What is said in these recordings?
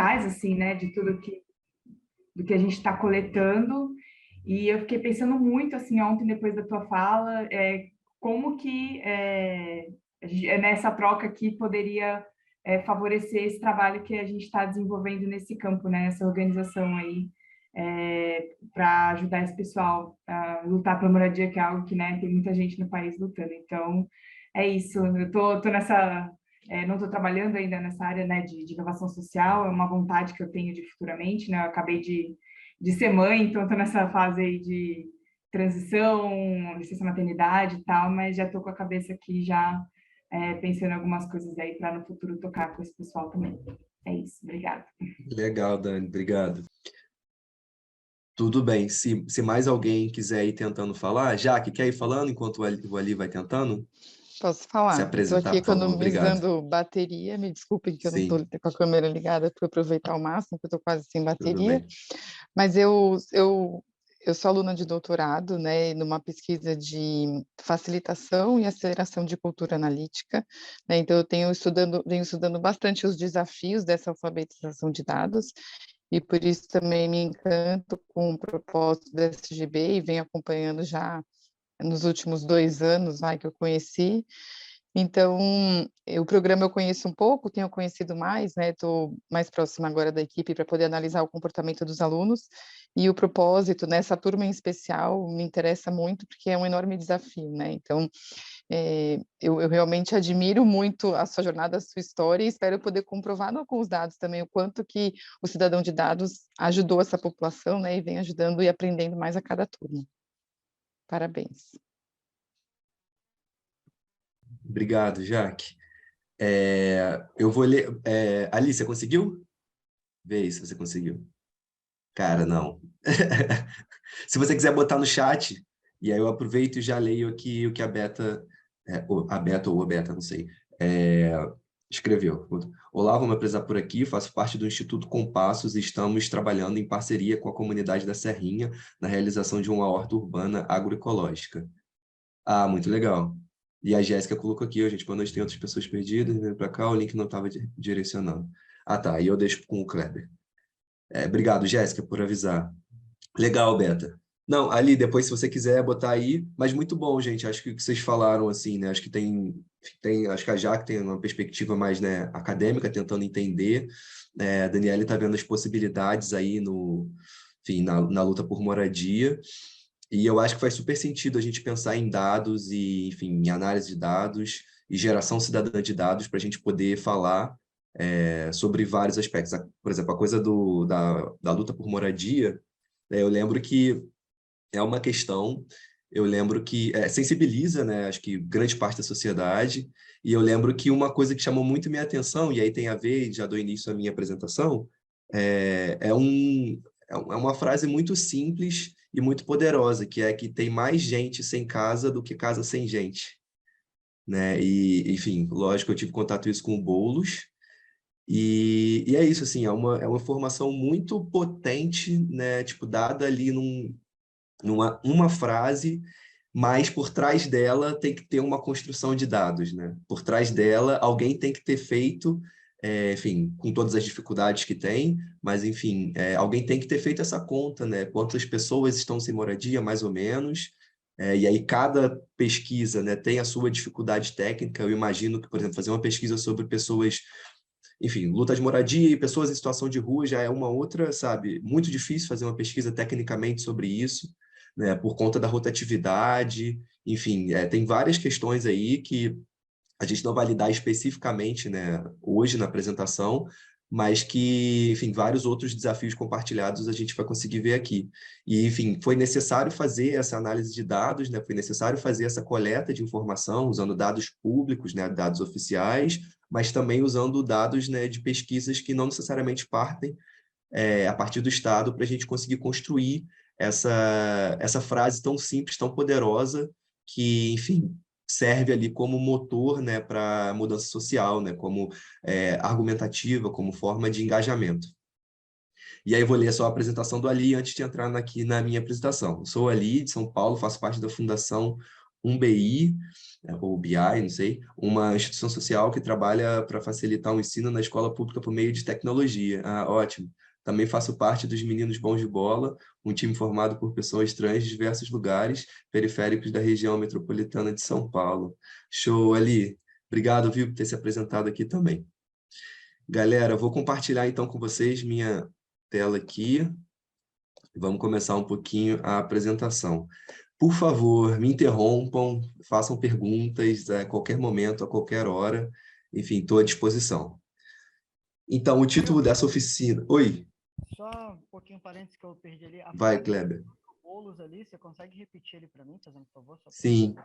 fundamentais, assim, né, de tudo do que a gente está coletando. E eu fiquei pensando muito, assim, ontem, depois da tua fala, como que nessa troca aqui poderia favorecer esse trabalho que a gente está desenvolvendo nesse campo, né? Essa organização aí, para ajudar esse pessoal a lutar pela moradia, que é algo que, né, tem muita gente no país lutando. Então, é isso. Eu tô nessa... não estou trabalhando ainda nessa área, né, de inovação social, é uma vontade que eu tenho de futuramente, né? Eu acabei de ser mãe, então estou nessa fase aí de transição, licença maternidade e tal, mas já estou com a cabeça aqui já pensando em algumas coisas aí para no futuro tocar com esse pessoal também. É isso, obrigada. Legal, Dani, obrigado. Tudo bem, se mais alguém quiser ir tentando falar, Jaque, quer ir falando enquanto o Ali vai tentando? Posso Se falar? Estou apresentar, aqui por favor, obrigado. economizando bateria. Me desculpem que eu não Sim, estou com a câmera ligada para aproveitar ao máximo, que eu estou quase sem tudo bateria. bem. Mas eu sou aluna de doutorado, né, numa pesquisa de facilitação e aceleração de cultura analítica, né, então eu venho estudando bastante os desafios dessa alfabetização de dados, e por isso também me encanto com o propósito da SGB e venho acompanhando já nos últimos 2 anos, que eu conheci. Então, o programa eu conheço um pouco, tenho conhecido mais, né, estou mais próxima agora da equipe para poder analisar o comportamento dos alunos, e o propósito nessa turma em especial me interessa muito, porque é um enorme desafio, né, então, eu realmente admiro muito a sua jornada, a sua história, e espero poder comprovar com os dados também o quanto que o cidadão de dados ajudou essa população, né, e vem ajudando e aprendendo mais a cada turma. Parabéns. Obrigado, Jaque. Eu vou ler... Ali, você conseguiu? Vê aí se você conseguiu. Cara, não. Se você quiser botar no chat, e aí eu aproveito e já leio aqui o que a Beta, a Beta ou a Beta, não sei, escreveu. Olá, vou me apresentar por aqui, faço parte do Instituto Compassos e estamos trabalhando em parceria com a comunidade da Serrinha na realização de uma horta urbana agroecológica. Ah, muito legal. E a Jéssica colocou aqui, gente, quando a gente tem outras pessoas perdidas, vem para cá, o link não estava direcionando. Ah, tá, e eu deixo com o Kleber. Obrigado, Jéssica, por avisar. Legal, Beta. Não, ali, depois, se você quiser botar aí, mas muito bom, gente, acho que o que vocês falaram, assim, né, acho que acho que a Jaque tem uma perspectiva mais, né, acadêmica, tentando entender, a Daniela está vendo as possibilidades aí enfim, na luta por moradia, e eu acho que faz super sentido a gente pensar em dados e, enfim, em análise de dados e geração cidadã de dados para a gente poder falar sobre vários aspectos. Por exemplo, a coisa da luta por moradia, eu lembro que é uma questão, eu lembro que sensibiliza, né, acho que grande parte da sociedade, e eu lembro que uma coisa que chamou muito minha atenção, e aí tem a ver, já dou início à minha apresentação, é uma frase muito simples e muito poderosa, que é que tem mais gente sem casa do que casa sem gente. Né? E, enfim, lógico, eu tive contato isso com o Boulos, e é isso, assim, é uma informação muito potente, né, tipo, dada ali numa frase, mas por trás dela tem que ter uma construção de dados, né? Por trás dela, alguém tem que ter feito, enfim, com todas as dificuldades que tem, mas, enfim, alguém tem que ter feito essa conta, né? Quantas pessoas estão sem moradia, mais ou menos, e aí cada pesquisa, né, tem a sua dificuldade técnica. Eu imagino que, por exemplo, fazer uma pesquisa sobre pessoas, enfim, luta de moradia e pessoas em situação de rua já é uma outra, sabe? Muito difícil fazer uma pesquisa tecnicamente sobre isso, né? Por conta da rotatividade, enfim, tem várias questões aí que a gente não vai lidar especificamente, né, hoje na apresentação, mas que, enfim, vários outros desafios compartilhados a gente vai conseguir ver aqui. E, enfim, foi necessário fazer essa análise de dados, né, foi necessário fazer essa coleta de informação usando dados públicos, né, dados oficiais, mas também usando dados, né, de pesquisas que não necessariamente partem a partir do Estado, para a gente conseguir construir essa frase tão simples, tão poderosa, que, enfim, serve ali como motor, né, para a mudança social, né, como argumentativa, como forma de engajamento. E aí eu vou ler só a apresentação do Ali antes de entrar aqui na minha apresentação. Eu sou o Ali, de São Paulo, faço parte da Fundação um BI, ou BI, não sei, uma instituição social que trabalha para facilitar o ensino na escola pública por meio de tecnologia. Ah, ótimo. Também faço parte dos Meninos Bons de Bola, um time formado por pessoas trans de diversos lugares periféricos da região metropolitana de São Paulo. Show, Ali. Obrigado, viu, por ter se apresentado aqui também. Galera, eu vou compartilhar então com vocês minha tela aqui. Vamos começar um pouquinho a apresentação. Por favor, me interrompam, façam perguntas a qualquer momento, a qualquer hora. Enfim, estou à disposição. Então, o título dessa oficina... Oi. Só um pouquinho parênteses que eu perdi ali. Vai, Kleber. Bolos ali, você consegue repetir ele para mim, fazendo por favor? Sim.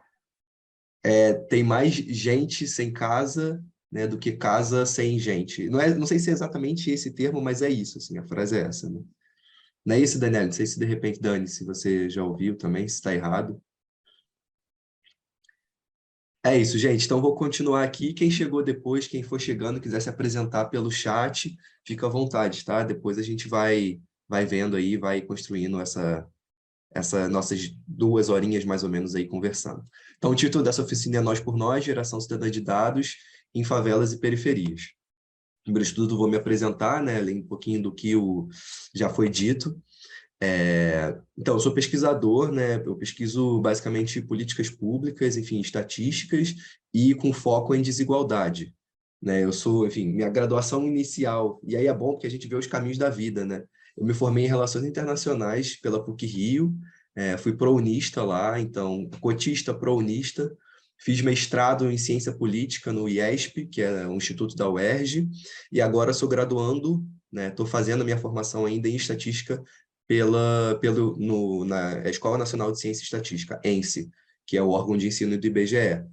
Tem mais gente sem casa, né, do que casa sem gente. Não sei se é exatamente esse termo, mas é isso, assim, a frase é essa, né? Não é isso, Daniel? Não sei se de repente, Dani, se você já ouviu também, se está errado. É isso, gente. Então, vou continuar aqui. Quem chegou depois, quem for chegando, quiser se apresentar pelo chat, fica à vontade, tá? Depois a gente vai vendo aí, vai construindo essa nossas 2 horinhas mais ou menos aí conversando. Então, o título dessa oficina é Nós por Nós, Geração Cidadã de Dados em Favelas e Periferias. Primeiro de tudo, vou me apresentar, né? Além um pouquinho do que já foi dito. Então, eu sou pesquisador, né? Eu pesquiso basicamente políticas públicas, enfim, estatísticas e com foco em desigualdade, né? Eu sou, enfim, minha graduação inicial, e aí é bom porque a gente vê os caminhos da vida, né? Eu me formei em Relações Internacionais pela PUC-Rio, fui prounista lá, então, cotista prounista, fiz mestrado em Ciência Política no IESP, que é o Instituto da UERJ, e agora sou graduando, né? Estou fazendo a minha formação ainda em Estatística na Escola Nacional de Ciência e Estatística, ENSE, que é o órgão de ensino do IBGE.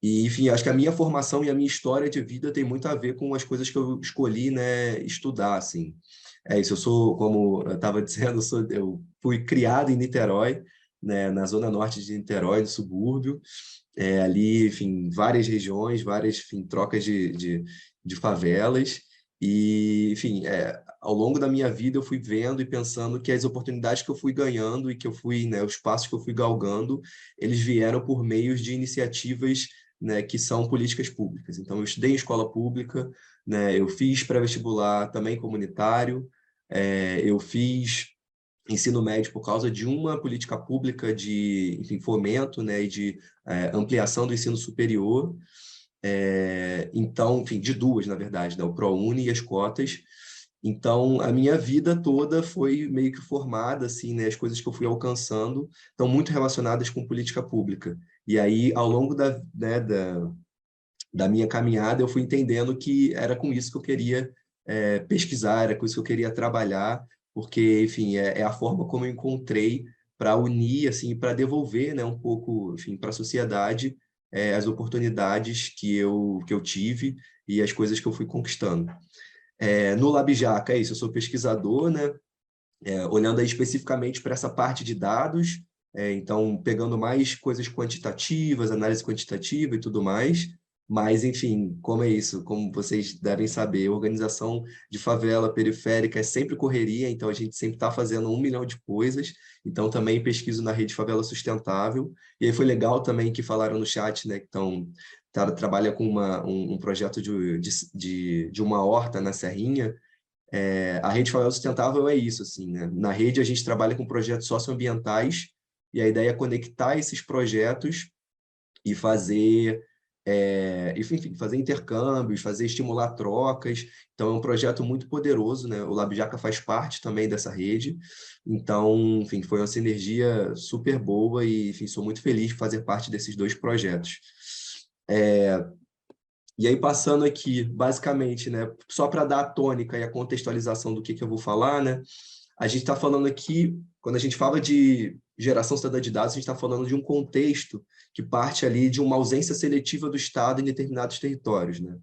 E, enfim, acho que a minha formação e a minha história de vida tem muito a ver com as coisas que eu escolhi, né, estudar, assim. É isso, eu sou, como eu estava dizendo, eu fui criado em Niterói, né, na zona norte de Niterói, no subúrbio, ali, enfim, várias regiões, várias, enfim, trocas de favelas, e, enfim, ao longo da minha vida eu fui vendo e pensando que as oportunidades que eu fui ganhando e que eu fui, né, os passos que eu fui galgando, eles vieram por meios de iniciativas, né, que são políticas públicas. Então, eu estudei em escola pública, né, eu fiz pré-vestibular também comunitário, eu fiz ensino médio por causa de uma política pública de, enfim, fomento, né, e de ampliação do ensino superior. Então, enfim, de 2, na verdade, né, o ProUni e as cotas. Então, a minha vida toda foi meio que formada, assim, né, as coisas que eu fui alcançando estão muito relacionadas com política pública. E aí, ao longo da minha caminhada, eu fui entendendo que era com isso que eu queria pesquisar, era com isso que eu queria trabalhar, porque, enfim, é a forma como eu encontrei para unir, assim, para devolver, né, um pouco, enfim, para a sociedade as oportunidades que eu tive e as coisas que eu fui conquistando. No LabJaca, é isso, eu sou pesquisador, né, olhando aí especificamente para essa parte de dados, então pegando mais coisas quantitativas, análise quantitativa e tudo mais, mas, enfim, como é isso? Como vocês devem saber, organização de favela periférica é sempre correria, então a gente sempre está fazendo 1 milhão de coisas, então também pesquiso na Rede Favela Sustentável, e aí foi legal também que falaram no chat, né, que trabalha com um projeto de uma horta na Serrinha. A Rede Favela Sustentável é isso, assim, né? Na rede a gente trabalha com projetos socioambientais, e a ideia é conectar esses projetos e fazer enfim, fazer intercâmbios, estimular trocas. Então, é um projeto muito poderoso, né? O LabJaca faz parte também dessa rede. Então, enfim, foi uma sinergia super boa e, enfim, sou muito feliz de fazer parte desses 2 projetos. E aí, passando aqui, basicamente, né, só para dar a tônica e a contextualização do que eu vou falar, né? A gente está falando aqui, quando a gente fala de geração cidadã de dados, a gente está falando de um contexto que parte ali de uma ausência seletiva do Estado em determinados territórios, né?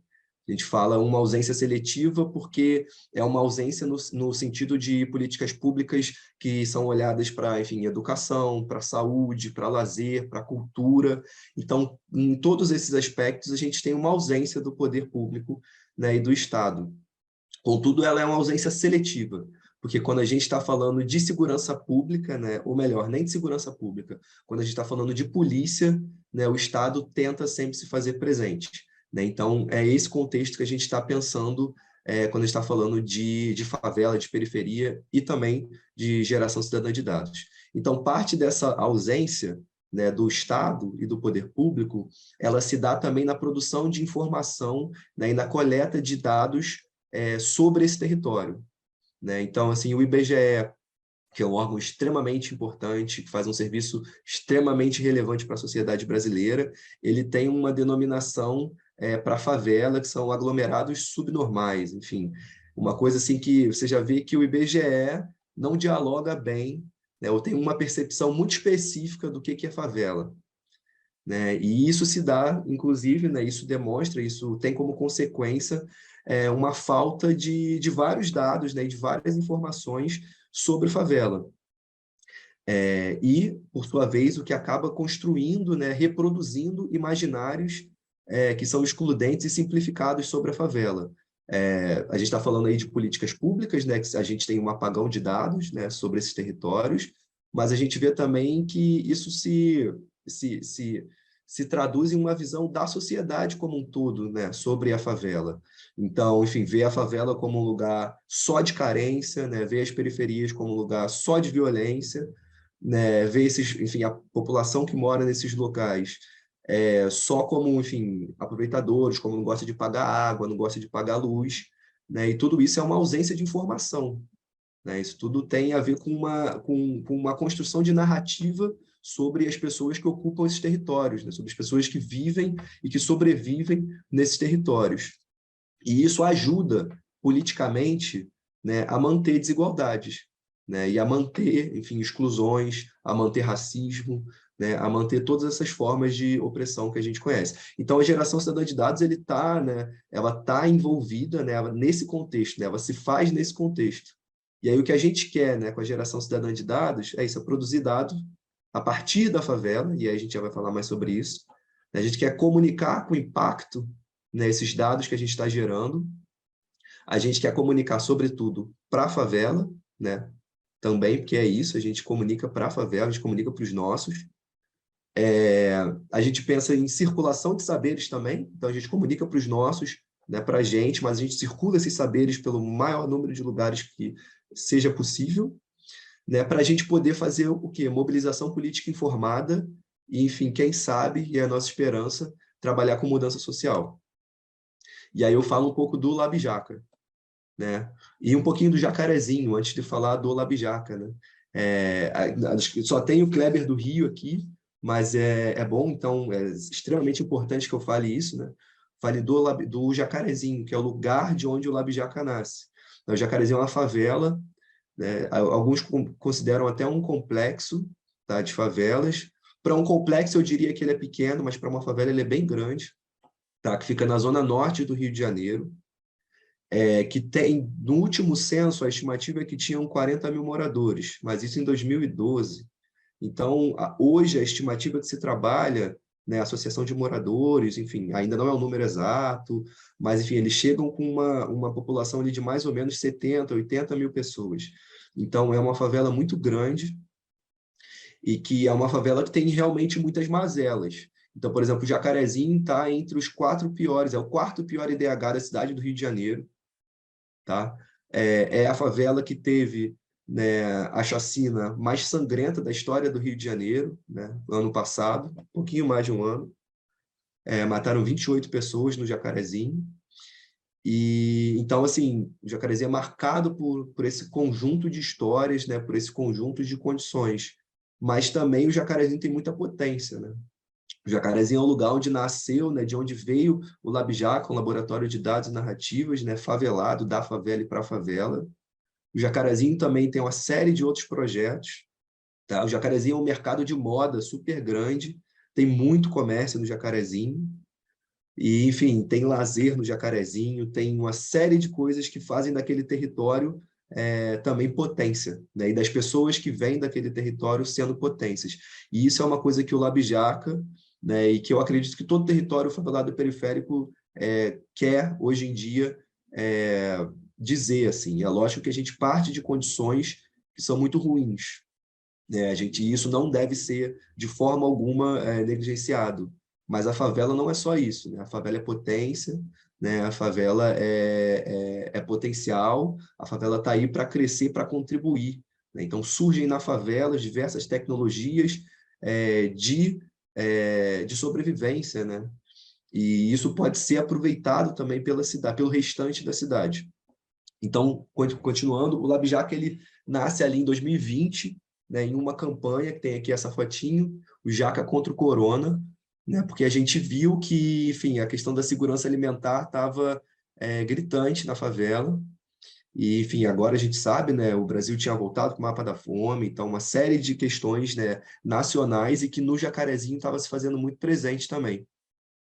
A gente fala uma ausência seletiva porque é uma ausência no sentido de políticas públicas que são olhadas para, enfim, educação, para saúde, para lazer, para cultura. Então, em todos esses aspectos, a gente tem uma ausência do poder público, né, e do Estado. Contudo, ela é uma ausência seletiva, porque quando a gente está falando de segurança pública, né, ou melhor, nem de segurança pública, quando a gente está falando de polícia, né, o Estado tenta sempre se fazer presente, né? Então, é esse contexto que a gente está pensando quando a gente está falando de favela, de periferia e também de geração cidadã de dados. Então, parte dessa ausência, né, do Estado e do poder público, ela se dá também na produção de informação, né, e na coleta de dados sobre esse território, né? Então, assim, o IBGE, que é um órgão extremamente importante, que faz um serviço extremamente relevante para a sociedade brasileira, ele tem uma denominação para favela, que são aglomerados subnormais, enfim, uma coisa assim que você já vê que o IBGE não dialoga bem, né, ou tem uma percepção muito específica do que é favela, né? E isso se dá, inclusive, né, isso demonstra, isso tem como consequência uma falta de vários dados, né, de várias informações sobre favela. E, por sua vez, o que acaba construindo, né, reproduzindo imaginários que são excludentes e simplificados sobre a favela. A gente está falando aí de políticas públicas, né, que a gente tem um apagão de dados, né, sobre esses territórios, mas a gente vê também que isso se traduz em uma visão da sociedade como um todo, né, sobre a favela. Então, enfim, vê a favela como um lugar só de carência, né, vê as periferias como um lugar só de violência, né, vê enfim, a população que mora nesses locais só como, enfim, aproveitadores, como não gosta de pagar água, não gosta de pagar luz, né, e tudo isso é uma ausência de informação, né? Isso tudo tem a ver com uma construção de narrativa sobre as pessoas que ocupam esses territórios, né? Sobre as pessoas que vivem e que sobrevivem nesses territórios. E isso ajuda, politicamente, né, a manter desigualdades, né, e a manter, enfim, exclusões, a manter racismo, né, a manter todas essas formas de opressão que a gente conhece. Então, a geração cidadã de dados, ela tá envolvida, né, nesse contexto, né, ela se faz nesse contexto. E aí o que a gente quer, né, com a geração cidadã de dados é isso, é produzir dados a partir da favela, e aí a gente já vai falar mais sobre isso. A gente quer comunicar com impacto, né, esses dados que a gente está gerando. A gente quer comunicar, sobretudo, para a favela, né, também, porque é isso, a gente comunica para a favela, a gente comunica para os nossos. A gente pensa em circulação de saberes também, então a gente comunica para os nossos, né, para a gente, mas a gente circula esses saberes pelo maior número de lugares que seja possível, né, para a gente poder fazer o quê? Mobilização política informada e, enfim, quem sabe, e é a nossa esperança, trabalhar com mudança social. E aí eu falo um pouco do Labijaca, né? E um pouquinho do Jacarezinho, antes de falar do Labijaca, né? Só tem o Kleber do Rio aqui, mas é bom, então é extremamente importante que eu fale isso, né? Fale do Jacarezinho, que é o lugar de onde o Labijaca nasce. O Jacarezinho é uma favela, né? Alguns consideram até um complexo, tá, de favelas. Para um complexo eu diria que ele é pequeno, mas para uma favela ele é bem grande, tá? Que fica na zona norte do Rio de Janeiro, que tem, no último censo, a estimativa é que tinham 40 mil moradores, mas isso em 2012. Então, hoje, a estimativa que se trabalha, né, a Associação de Moradores, enfim, ainda não é o número exato, mas, enfim, eles chegam com uma população ali de mais ou menos 70, 80 mil pessoas. Então, é uma favela muito grande e que é uma favela que tem realmente muitas mazelas. Então, por exemplo, o Jacarezinho está entre os 4 piores, é o 4º pior IDH da cidade do Rio de Janeiro, tá? É a favela que teve, né, a chacina mais sangrenta da história do Rio de Janeiro, né, ano passado, um pouquinho mais de um ano. Mataram 28 pessoas no Jacarezinho. E então, assim, o Jacarezinho é marcado por esse conjunto de histórias, né, por esse conjunto de condições. Mas também o Jacarezinho tem muita potência, né? O Jacarezinho é um lugar onde nasceu, né, de onde veio o Labijaca, um laboratório de dados e narrativas, né, favelado, da favela e para a favela. O Jacarezinho também tem uma série de outros projetos. Tá? O Jacarezinho é um mercado de moda super grande, tem muito comércio no Jacarezinho. E, enfim, tem lazer no Jacarezinho, tem uma série de coisas que fazem daquele território também potência, né? E das pessoas que vêm daquele território sendo potências. E isso é uma coisa que o Labijaca, né, e que eu acredito que todo território favelado periférico quer, hoje em dia, dizer, assim. É lógico que a gente parte de condições que são muito ruins, né? Isso não deve ser, de forma alguma, negligenciado. Mas a favela não é só isso, né? A favela é potência, né? A favela é potencial, a favela está aí para crescer, para contribuir, né? Então, surgem na favela diversas tecnologias de sobrevivência, né? E isso pode ser aproveitado também pela cidade, pelo restante da cidade. Então, continuando, o LabJaca, ele nasce ali em 2020, né, em uma campanha, que tem aqui essa fotinho, o Jaca contra o Corona, né, porque a gente viu que, enfim, a questão da segurança alimentar estava gritante na favela, e, enfim, agora a gente sabe, né, o Brasil tinha voltado com o mapa da fome, então uma série de questões, né, nacionais e que no Jacarezinho estava se fazendo muito presente também.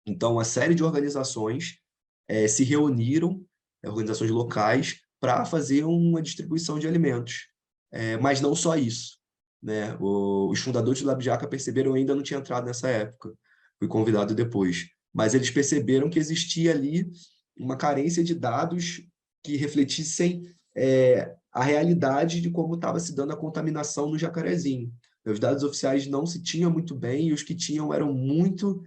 Então, uma série de organizações se reuniram, organizações locais, para fazer uma distribuição de alimentos. Mas não só isso, né? Os fundadores do LabJaca perceberam, eu ainda não tinha entrado nessa época, fui convidado depois, mas eles perceberam que existia ali uma carência de dados que refletissem a realidade de como estava se dando a contaminação no Jacarezinho. Os dados oficiais não se tinham muito bem e os que tinham eram muito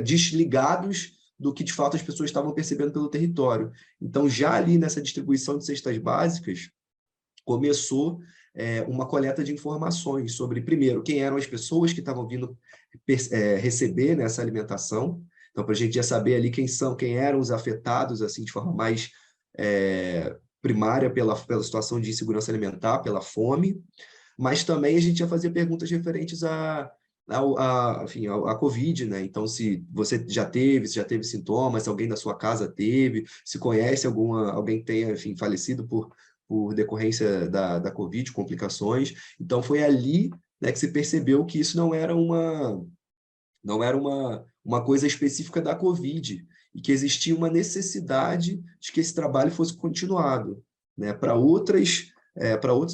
desligados do que de fato as pessoas estavam percebendo pelo território. Então, já ali nessa distribuição de cestas básicas, começou uma coleta de informações sobre, primeiro, quem eram as pessoas que estavam vindo receber, né, essa alimentação. Então, para a gente já saber ali quem eram os afetados, assim, de forma mais primária pela situação de insegurança alimentar, pela fome, mas também a gente ia fazer perguntas referentes enfim, a Covid, né? Então, se você já teve sintomas, se alguém da sua casa teve, se conhece alguém que tenha, enfim, falecido por decorrência da Covid, complicações. Então, foi ali, né, que se percebeu que isso não era uma coisa específica da Covid e que existia uma necessidade de que esse trabalho fosse continuado, né, para outros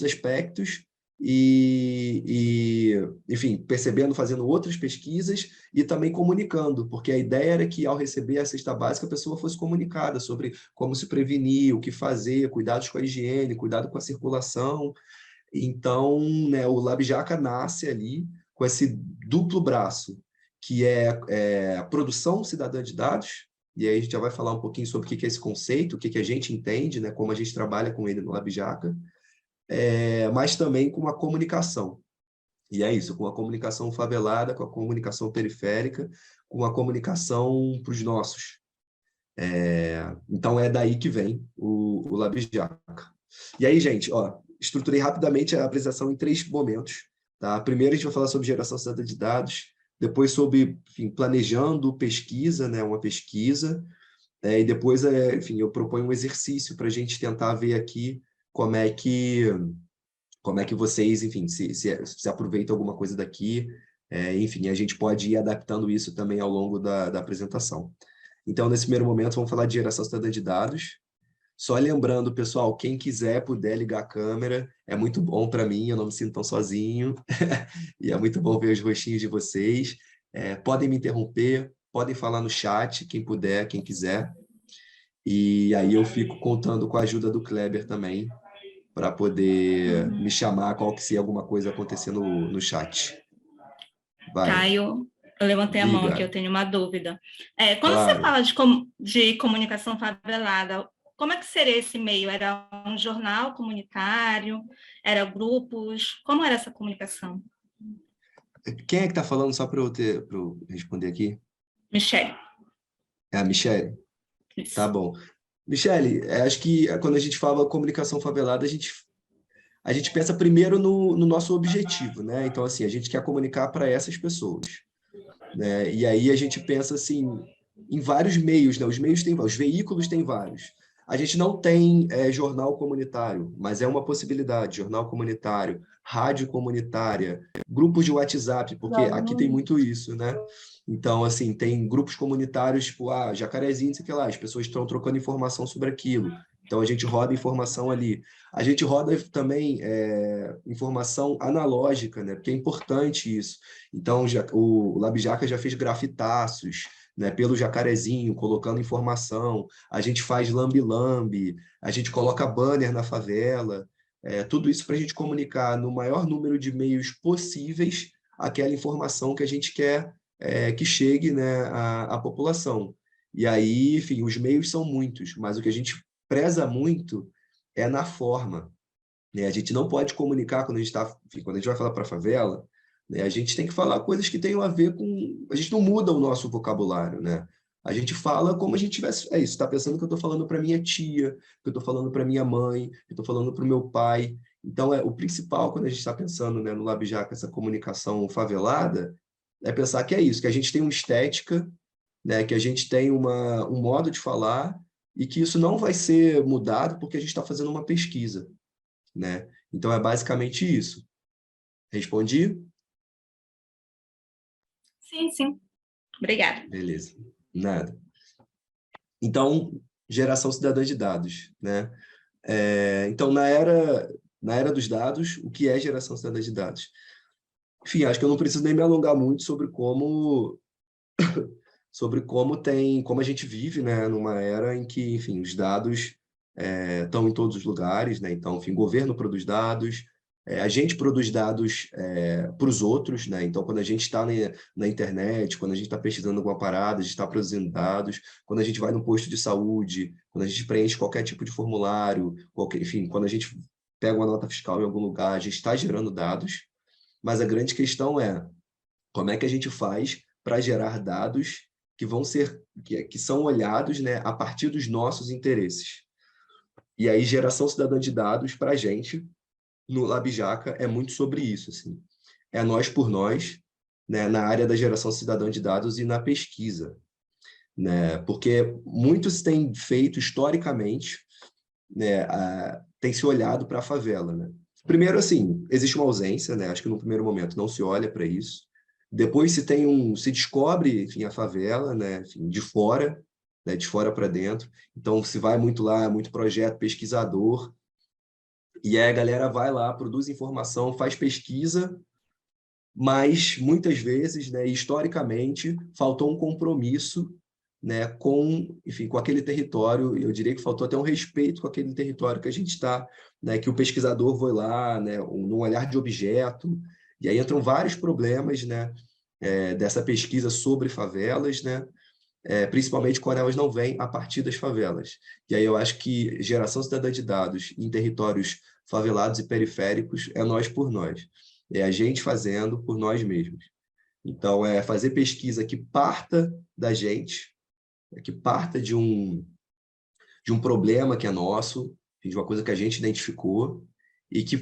aspectos enfim, percebendo, fazendo outras pesquisas e também comunicando, porque a ideia era que, ao receber a cesta básica, a pessoa fosse comunicada sobre como se prevenir, o que fazer, cuidados com a higiene, cuidado com a circulação. Então, né, o LabJaca nasce ali com esse duplo braço, que é a produção cidadã de dados, e aí a gente já vai falar um pouquinho sobre o que é esse conceito, o que a gente entende, né, como a gente trabalha com ele no LabJaca, mas também com a comunicação. E é isso, com a comunicação favelada, com a comunicação periférica, com a comunicação para os nossos. Então, é daí que vem o LabJaca. E aí, gente, estruturei rapidamente a apresentação em 3 momentos. Tá? Primeiro, a gente vai falar sobre geração cidadã de dados, depois sobre, enfim, planejando pesquisa, né, uma pesquisa, e depois, enfim, eu proponho um exercício para a gente tentar ver aqui como é que vocês, enfim, se aproveitam alguma coisa daqui, enfim, a gente pode ir adaptando isso também ao longo da apresentação. Então, nesse primeiro momento, vamos falar de geração cidadã de dados. Só lembrando, pessoal, quem quiser, puder ligar a câmera, é muito bom para mim, eu não me sinto tão sozinho, e é muito bom ver os rostinhos de vocês. Podem me interromper, podem falar no chat, quem puder, quem quiser. E aí eu fico contando com a ajuda do Kleber também, para poder me chamar se alguma coisa acontecer no chat. Vai. Caio, eu levantei a mão aqui, eu tenho uma dúvida. Quando você fala de comunicação favelada, como é que seria esse meio? Era um jornal comunitário? Era grupos? Como era essa comunicação? Quem é que está falando, só para eu responder aqui? Michele. É a Michele? Isso. Tá bom. Michele, acho que quando a gente fala comunicação favelada, a gente pensa primeiro no nosso objetivo, né? Então, assim, a gente quer comunicar para essas pessoas, né? E aí a gente pensa, assim, em vários meios, né? Os veículos têm vários. A gente não tem jornal comunitário, mas é uma possibilidade, jornal comunitário, rádio comunitária, grupos de WhatsApp, porque aqui tem muito isso, né? Então, assim, tem grupos comunitários, tipo, Jacarezinho, não sei o que lá, as pessoas estão trocando informação sobre aquilo. Então, a gente roda informação ali. A gente roda também informação analógica, né? Porque é importante isso. Então, o LabJaca já fez grafitaços, né, pelo Jacarezinho, colocando informação, a gente faz lambe-lambe, a gente coloca banner na favela, tudo isso para a gente comunicar no maior número de meios possíveis aquela informação que a gente quer que chegue, né, à população. E aí, enfim, os meios são muitos, mas o que a gente preza muito é na forma, né? A gente não pode comunicar quando a gente quando a gente vai falar para a favela, né? A gente tem que falar coisas que tenham a ver com... A gente não muda o nosso vocabulário, né? A gente fala como a gente tivesse... É isso, está pensando que eu estou falando para minha tia, que eu estou falando para minha mãe, que eu estou falando para o meu pai. Então, o principal, quando a gente está pensando, né, no Labijaca, essa comunicação favelada, é pensar que é isso, que a gente tem uma estética, né, que a gente tem um modo de falar e que isso não vai ser mudado porque a gente está fazendo uma pesquisa, né? Então, é basicamente isso. Respondi? Sim, sim. Obrigada. Beleza. Nada. Então, geração cidadã de dados, né? Então, na era dos dados, o que é geração cidadã de dados? Enfim, acho que eu não preciso nem me alongar muito sobre como como a gente vive, né, numa era em que, enfim, os dados estão em todos os lugares, né? Então, enfim, o governo produz dados, a gente produz dados para os outros, né? Então, quando a gente está na internet, quando a gente está pesquisando alguma parada, a gente está produzindo dados, quando a gente vai no posto de saúde, quando a gente preenche qualquer tipo de formulário, enfim, quando a gente pega uma nota fiscal em algum lugar, a gente está gerando dados, mas a grande questão é como é que a gente faz para gerar dados que são olhados, né, a partir dos nossos interesses. E aí, geração cidadã de dados, para a gente, no Labijaca, é muito sobre isso. Assim. É nós por nós, né, na área da geração cidadã de dados e na pesquisa. Né? Porque muitos têm feito, historicamente, né, tem se olhado para a favela. Né? Primeiro, assim, existe uma ausência, né? Acho que no primeiro momento não se olha para isso. Depois se descobre, enfim, a favela, né, enfim, de fora, né, de fora para dentro. Então se vai muito lá, muito projeto pesquisador, e aí a galera vai lá, produz informação, faz pesquisa, mas muitas vezes, né, historicamente, faltou um compromisso, né, enfim, com aquele território. Eu diria que faltou até um respeito com aquele território que a gente está, né, que o pesquisador foi lá, né, num olhar de objeto. E aí entram vários problemas, né, dessa pesquisa sobre favelas, né, principalmente quando elas não vêm a partir das favelas. E aí eu acho que geração cidadã de dados em territórios favelados e periféricos é nós por nós. É a gente fazendo por nós mesmos. Então, é fazer pesquisa que parta da gente, que parta de um problema que é nosso, de uma coisa que a gente identificou, e que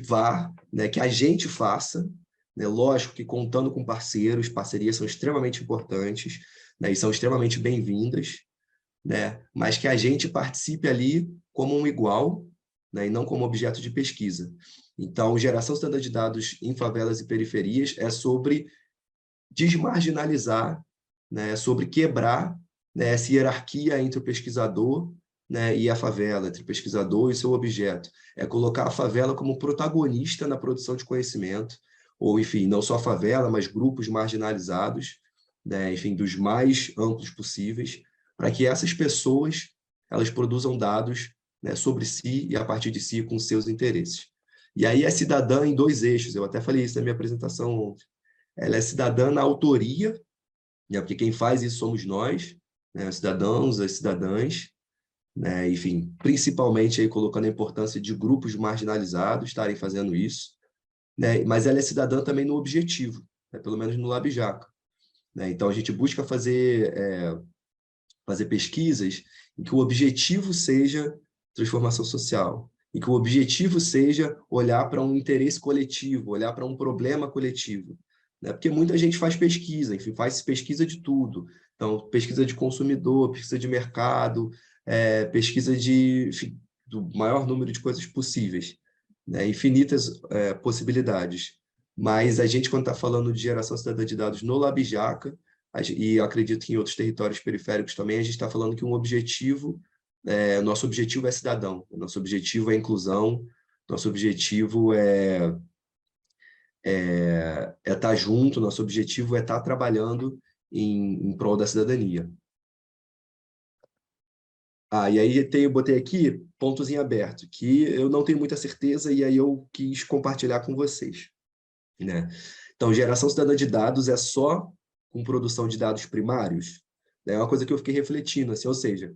né, que a gente faça, né, lógico que contando com parcerias são extremamente importantes, né, e são extremamente bem-vindas, né, mas que a gente participe ali como um igual, né, e não como objeto de pesquisa. Então, geração cidadã de dados em favelas e periferias é sobre desmarginalizar, né, sobre quebrar, né, essa hierarquia entre o pesquisador, né, e a favela, entre o pesquisador e seu objeto. É colocar a favela como protagonista na produção de conhecimento, ou, enfim, não só a favela, mas grupos marginalizados, né, enfim, dos mais amplos possíveis, para que essas pessoas elas produzam dados, né, sobre si e a partir de si com seus interesses. E aí é cidadã em dois eixos, eu até falei isso na minha apresentação ontem. Ela é cidadã na autoria, né, porque quem faz isso somos nós, né, os cidadãos, as cidadãs, né, enfim, principalmente aí colocando a importância de grupos marginalizados estarem fazendo isso, né, mas ela é cidadã também no objetivo, né, pelo menos no Labijaca. Né, então a gente busca fazer pesquisas em que o objetivo seja transformação social, em que o objetivo seja olhar para um interesse coletivo, olhar para um problema coletivo. Né? Porque muita gente faz pesquisa, enfim, faz pesquisa de tudo. Então, pesquisa de consumidor, pesquisa de mercado, pesquisa enfim, do maior número de coisas possíveis, né? Infinitas possibilidades. Mas a gente, quando está falando de geração cidadã de dados no Labijaca, e acredito que em outros territórios periféricos também, a gente está falando que nosso objetivo é cidadão, nosso objetivo é inclusão, nosso objetivo é estar junto, nosso objetivo é estar trabalhando em prol da cidadania. E aí eu botei aqui pontos em aberto, que eu não tenho muita certeza e aí eu quis compartilhar com vocês, né? Então, geração cidadã de dados é só com produção de dados primários? É uma coisa que eu fiquei refletindo, assim, ou seja,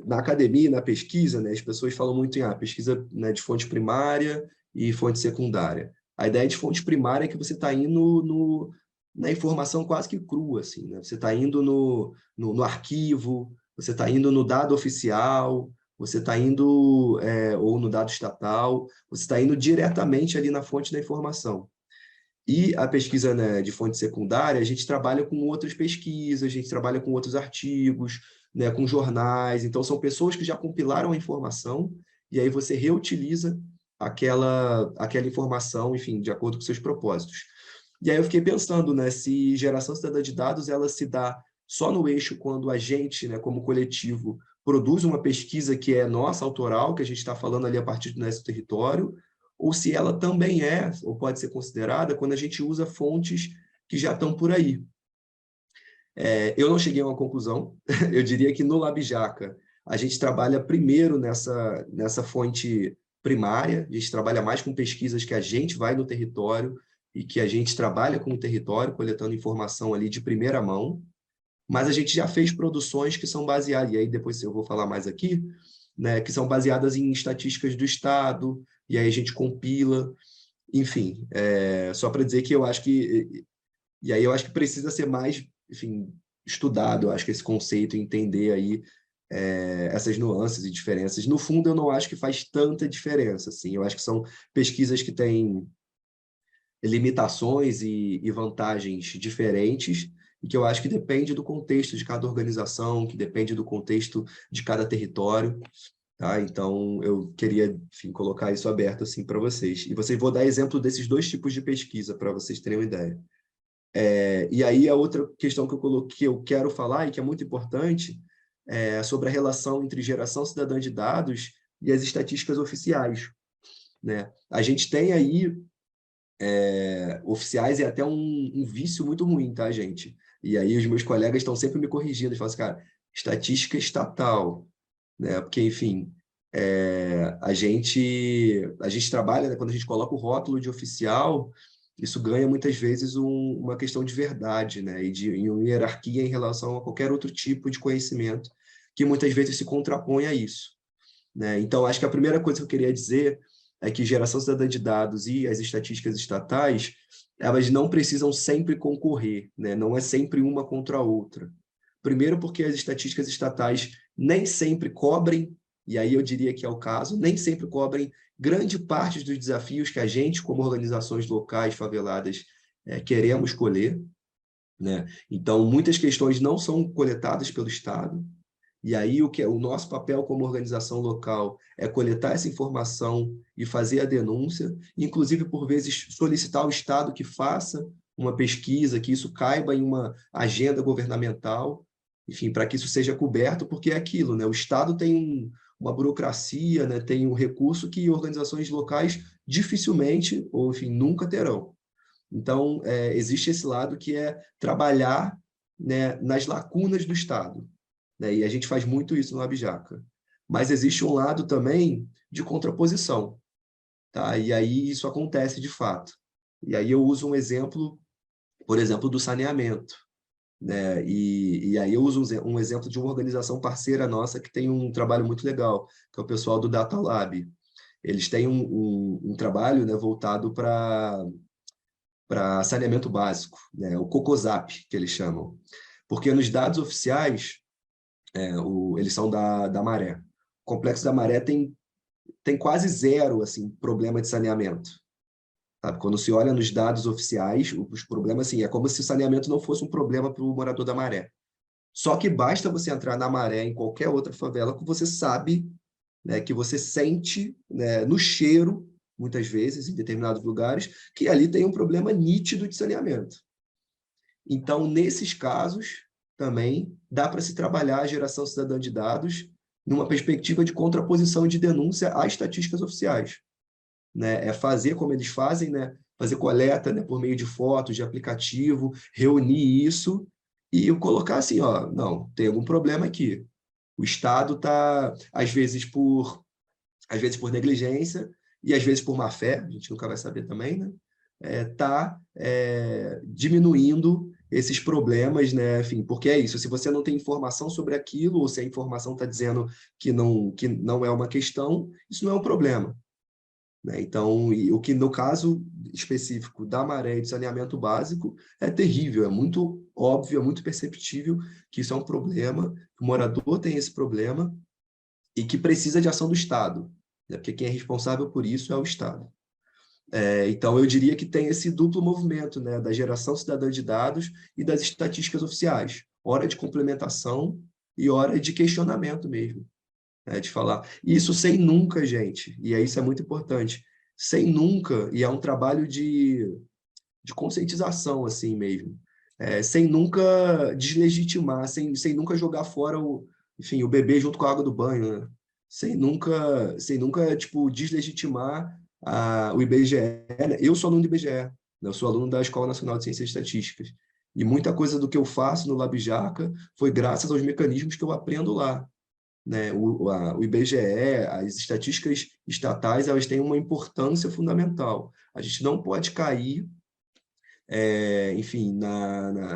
na academia, na pesquisa, né, as pessoas falam muito em pesquisa, né, de fonte primária e fonte secundária. A ideia de fonte primária é que você está indo na informação quase que crua, assim, né? Você está indo no arquivo, você está indo no dado oficial, você está indo, ou no dado estatal, você está indo diretamente ali na fonte da informação. E a pesquisa, né, de fonte secundária, a gente trabalha com outras pesquisas, a gente trabalha com outros artigos, né, com jornais. Então, são pessoas que já compilaram a informação e aí você reutiliza aquela informação, enfim, de acordo com seus propósitos. E aí eu fiquei pensando, né, se geração cidadã de dados ela se dá só no eixo quando a gente, né, como coletivo, produz uma pesquisa que é nossa, autoral, que a gente está falando ali a partir do nosso território, ou se ela também ou pode ser considerada, quando a gente usa fontes que já estão por aí. Eu não cheguei a uma conclusão, eu diria que no LabJaca a gente trabalha primeiro nessa fonte primária, a gente trabalha mais com pesquisas que a gente vai no território e que a gente trabalha com o território, coletando informação ali de primeira mão, mas a gente já fez produções que são baseadas, e aí depois eu vou falar mais aqui, né, que são baseadas em estatísticas do Estado, e aí a gente compila, enfim, só para dizer que eu acho que, e aí eu acho que precisa ser mais, enfim, estudado, eu acho que esse conceito, entender aí essas nuances e diferenças. No fundo, eu não acho que faz tanta diferença, assim, eu acho que são pesquisas que têm limitações e vantagens diferentes, e que eu acho que depende do contexto de cada organização, que depende do contexto de cada território. Tá? Então, eu queria, enfim, colocar isso aberto assim para vocês. E vou dar exemplo desses dois tipos de pesquisa, para vocês terem uma ideia. E aí, a outra questão que eu coloquei, que eu quero falar, e que é muito importante, é sobre a relação entre geração cidadã de dados e as estatísticas oficiais. Né? A gente tem aí oficiais é até um vício muito ruim, tá, gente? E aí os meus colegas estão sempre me corrigindo, eles falam assim, cara, estatística estatal, né? Porque, enfim, a gente trabalha, né, quando a gente coloca o rótulo de oficial, isso ganha muitas vezes uma questão de verdade, né? E uma hierarquia em relação a qualquer outro tipo de conhecimento, que muitas vezes se contrapõe a isso. Né? Então, acho que a primeira coisa que eu queria dizer é que geração cidadã de dados e as estatísticas estatais, elas não precisam sempre concorrer, né? Não é sempre uma contra a outra. Primeiro porque as estatísticas estatais nem sempre cobrem, e aí eu diria que é o caso, nem sempre cobrem grande parte dos desafios que a gente, como organizações locais faveladas, queremos colher. Né? Então, muitas questões não são coletadas pelo Estado, e aí o nosso papel como organização local é coletar essa informação e fazer a denúncia, inclusive, por vezes, solicitar ao Estado que faça uma pesquisa, que isso caiba em uma agenda governamental, enfim, para que isso seja coberto, porque é aquilo, né? O Estado tem uma burocracia, né? Tem um recurso que organizações locais dificilmente, ou enfim, nunca terão. Então, existe esse lado que é trabalhar, né, nas lacunas do Estado. Né? E a gente faz muito isso no LabJaca. Mas existe um lado também de contraposição. Tá? E aí isso acontece de fato. E aí eu uso um exemplo, por exemplo, do saneamento. Né? E aí eu uso um exemplo de uma organização parceira nossa que tem um trabalho muito legal, que é o pessoal do Data Lab. Eles têm um trabalho, né, voltado para saneamento básico, né? O COCOSAP, que eles chamam. Porque nos dados oficiais, eles são da Maré. O Complexo da Maré tem quase zero assim, problema de saneamento. Sabe? Quando se olha nos dados oficiais, os problemas assim, é como se o saneamento não fosse um problema para o morador da Maré. Só que basta você entrar na Maré, em qualquer outra favela, que você sabe, né, que você sente, né, no cheiro, muitas vezes, em determinados lugares, que ali tem um problema nítido de saneamento. Então, nesses casos, também dá para se trabalhar a geração cidadã de dados numa perspectiva de contraposição de denúncia a estatísticas oficiais. Né? É fazer como eles fazem, né? Fazer coleta, né, por meio de fotos, de aplicativo, reunir isso e colocar assim, ó, não, tem algum problema aqui. O Estado está, às vezes por negligência e às vezes por má fé, a gente nunca vai saber também, né? Está diminuindo esses problemas, né? Enfim, porque é isso, se você não tem informação sobre aquilo, ou se a informação está dizendo que não é uma questão, isso não é um problema. Né? Então, o que no caso específico da maré e de saneamento básico é terrível, é muito óbvio, é muito perceptível que isso é um problema, que o morador tem esse problema e que precisa de ação do Estado, né? Porque quem é responsável por isso é o Estado. Então, eu diria que tem esse duplo movimento, né, da geração cidadã de dados e das estatísticas oficiais. Hora de complementação e hora de questionamento mesmo, né, de falar. Isso sem nunca, gente, e isso é muito importante, sem nunca, e é um trabalho de conscientização, assim mesmo, sem nunca deslegitimar, sem nunca jogar fora o bebê junto com a água do banho, né? Sem nunca tipo, deslegitimar o IBGE. Né? Eu sou aluno do IBGE, né? Eu sou aluno da Escola Nacional de Ciências Estatísticas. E muita coisa do que eu faço no LabJaca foi graças aos mecanismos que eu aprendo lá. Né? O IBGE, as estatísticas estatais, elas têm uma importância fundamental. A gente não pode cair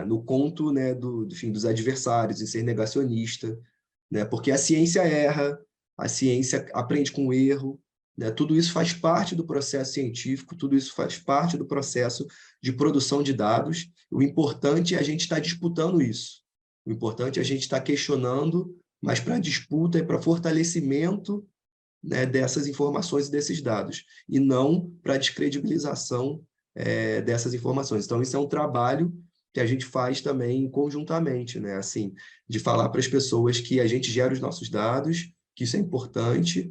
no conto, né, dos adversários, em ser negacionista, né, porque a ciência erra, a ciência aprende com o erro, né, tudo isso faz parte do processo científico, tudo isso faz parte do processo de produção de dados. O importante é a gente estar disputando isso. O importante é a gente estar questionando, mas para disputa e para fortalecimento, né, dessas informações e desses dados, e não para descredibilização dessas informações. Então, isso é um trabalho que a gente faz também conjuntamente, né? Assim, de falar para as pessoas que a gente gera os nossos dados, que isso é importante,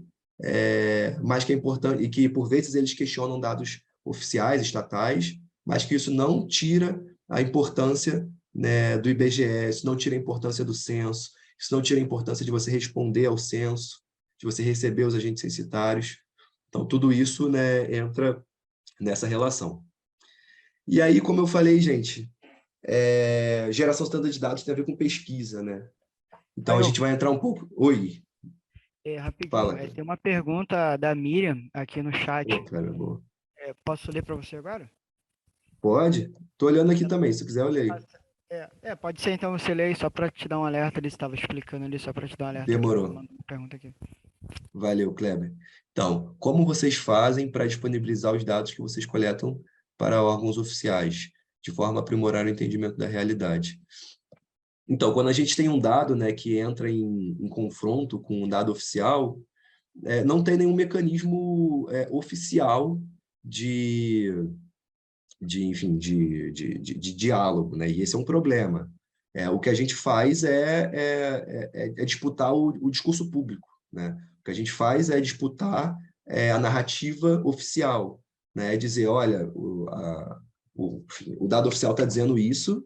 mas que é importante, e que, por vezes, eles questionam dados oficiais, estatais, mas que isso não tira a importância, né, do IBGE, isso não tira a importância do censo, isso não tira a importância de você responder ao censo, de você receber os agentes censitários. Então, tudo isso, né, entra nessa relação. E aí, como eu falei, gente, geração standard de dados tem a ver com pesquisa, né? Então, a gente vai entrar um pouco... Oi. Rapidinho, Fala. tem uma pergunta da Miriam aqui no chat. Cara, boa. Posso ler para você agora? Pode? Estou olhando aqui também, se quiser, olha aí. Pode ser, então você lê aí, só para te dar um alerta, ele estava explicando ali, só para te dar um alerta. Demorou. Aqui, uma pergunta aqui. Valeu, Kleber. Então, como vocês fazem para disponibilizar os dados que vocês coletam para órgãos oficiais, de forma a aprimorar o entendimento da realidade? Então, quando a gente tem um dado, né, que entra em confronto com um dado oficial, não tem nenhum mecanismo oficial de diálogo, né? E esse é um problema. O que a gente faz é disputar o discurso público, né? O que a gente faz é disputar a narrativa oficial, né? É dizer, olha, o dado oficial está dizendo isso,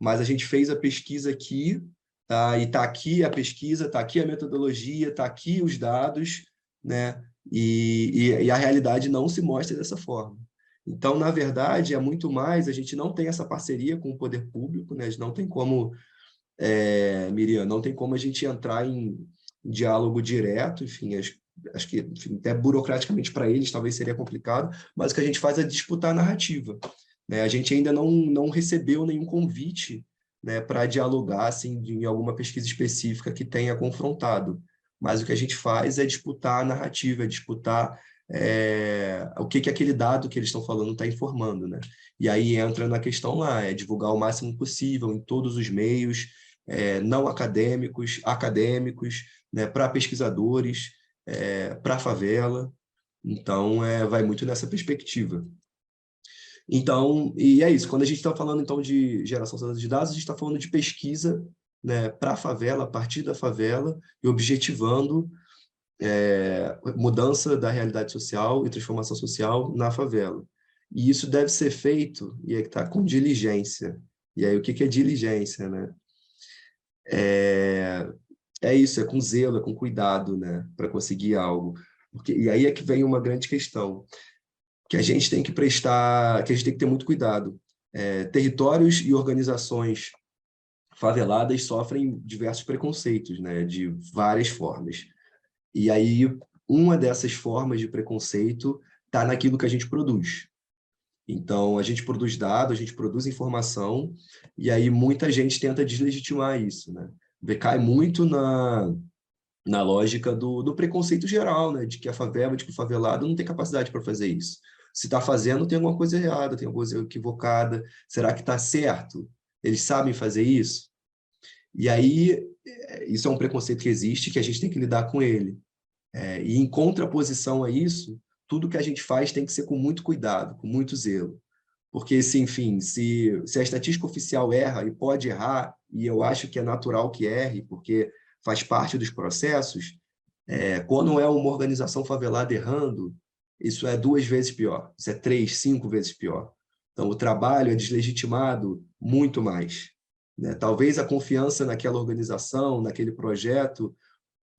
mas a gente fez a pesquisa aqui, tá? E está aqui a pesquisa, está aqui a metodologia, está aqui os dados, né? E a realidade não se mostra dessa forma. Então, na verdade, é muito mais, a gente não tem essa parceria com o poder público, né? A gente não tem como, Miriam, não tem como a gente entrar em diálogo direto, enfim, acho que até burocraticamente para eles talvez seria complicado, mas o que a gente faz é disputar a narrativa. Né? A gente ainda não recebeu nenhum convite, né, para dialogar assim, em alguma pesquisa específica que tenha confrontado, mas o que a gente faz é disputar a narrativa, é disputar o que aquele dado que eles estão falando está informando. Né? E aí entra na questão lá, divulgar o máximo possível em todos os meios, não acadêmicos, né, para pesquisadores, para a favela. Então, vai muito nessa perspectiva. Então, e é isso. Quando a gente está falando, então, de geração de dados, a gente está falando de pesquisa, né, para a favela, a partir da favela, e objetivando mudança da realidade social e transformação social na favela. E isso deve ser feito, e é que está com diligência. E aí, o que é diligência, né? É isso, é com zelo, é com cuidado, né, para conseguir algo. E aí é que vem uma grande questão, que a gente tem que prestar, que a gente tem que ter muito cuidado. Territórios e organizações faveladas sofrem diversos preconceitos, né, de várias formas. E aí, uma dessas formas de preconceito está naquilo que a gente produz. Então, a gente produz dados, a gente produz informação, e aí muita gente tenta deslegitimar isso, né? Cai muito na lógica do preconceito geral, né? De que a favela, de que o favelado não tem capacidade para fazer isso. Se está fazendo, tem alguma coisa errada, tem alguma coisa equivocada. Será que está certo? Eles sabem fazer isso? E aí, isso é um preconceito que existe, que a gente tem que lidar com ele. E em contraposição a isso, tudo que a gente faz tem que ser com muito cuidado, com muito zelo. Porque, se a estatística oficial erra, e pode errar, e eu acho que é natural que erre, porque faz parte dos processos, quando é uma organização favelada errando, isso é 2 vezes pior, isso é 3, 5 vezes pior. Então, o trabalho é deslegitimado muito mais, né? Talvez a confiança naquela organização, naquele projeto,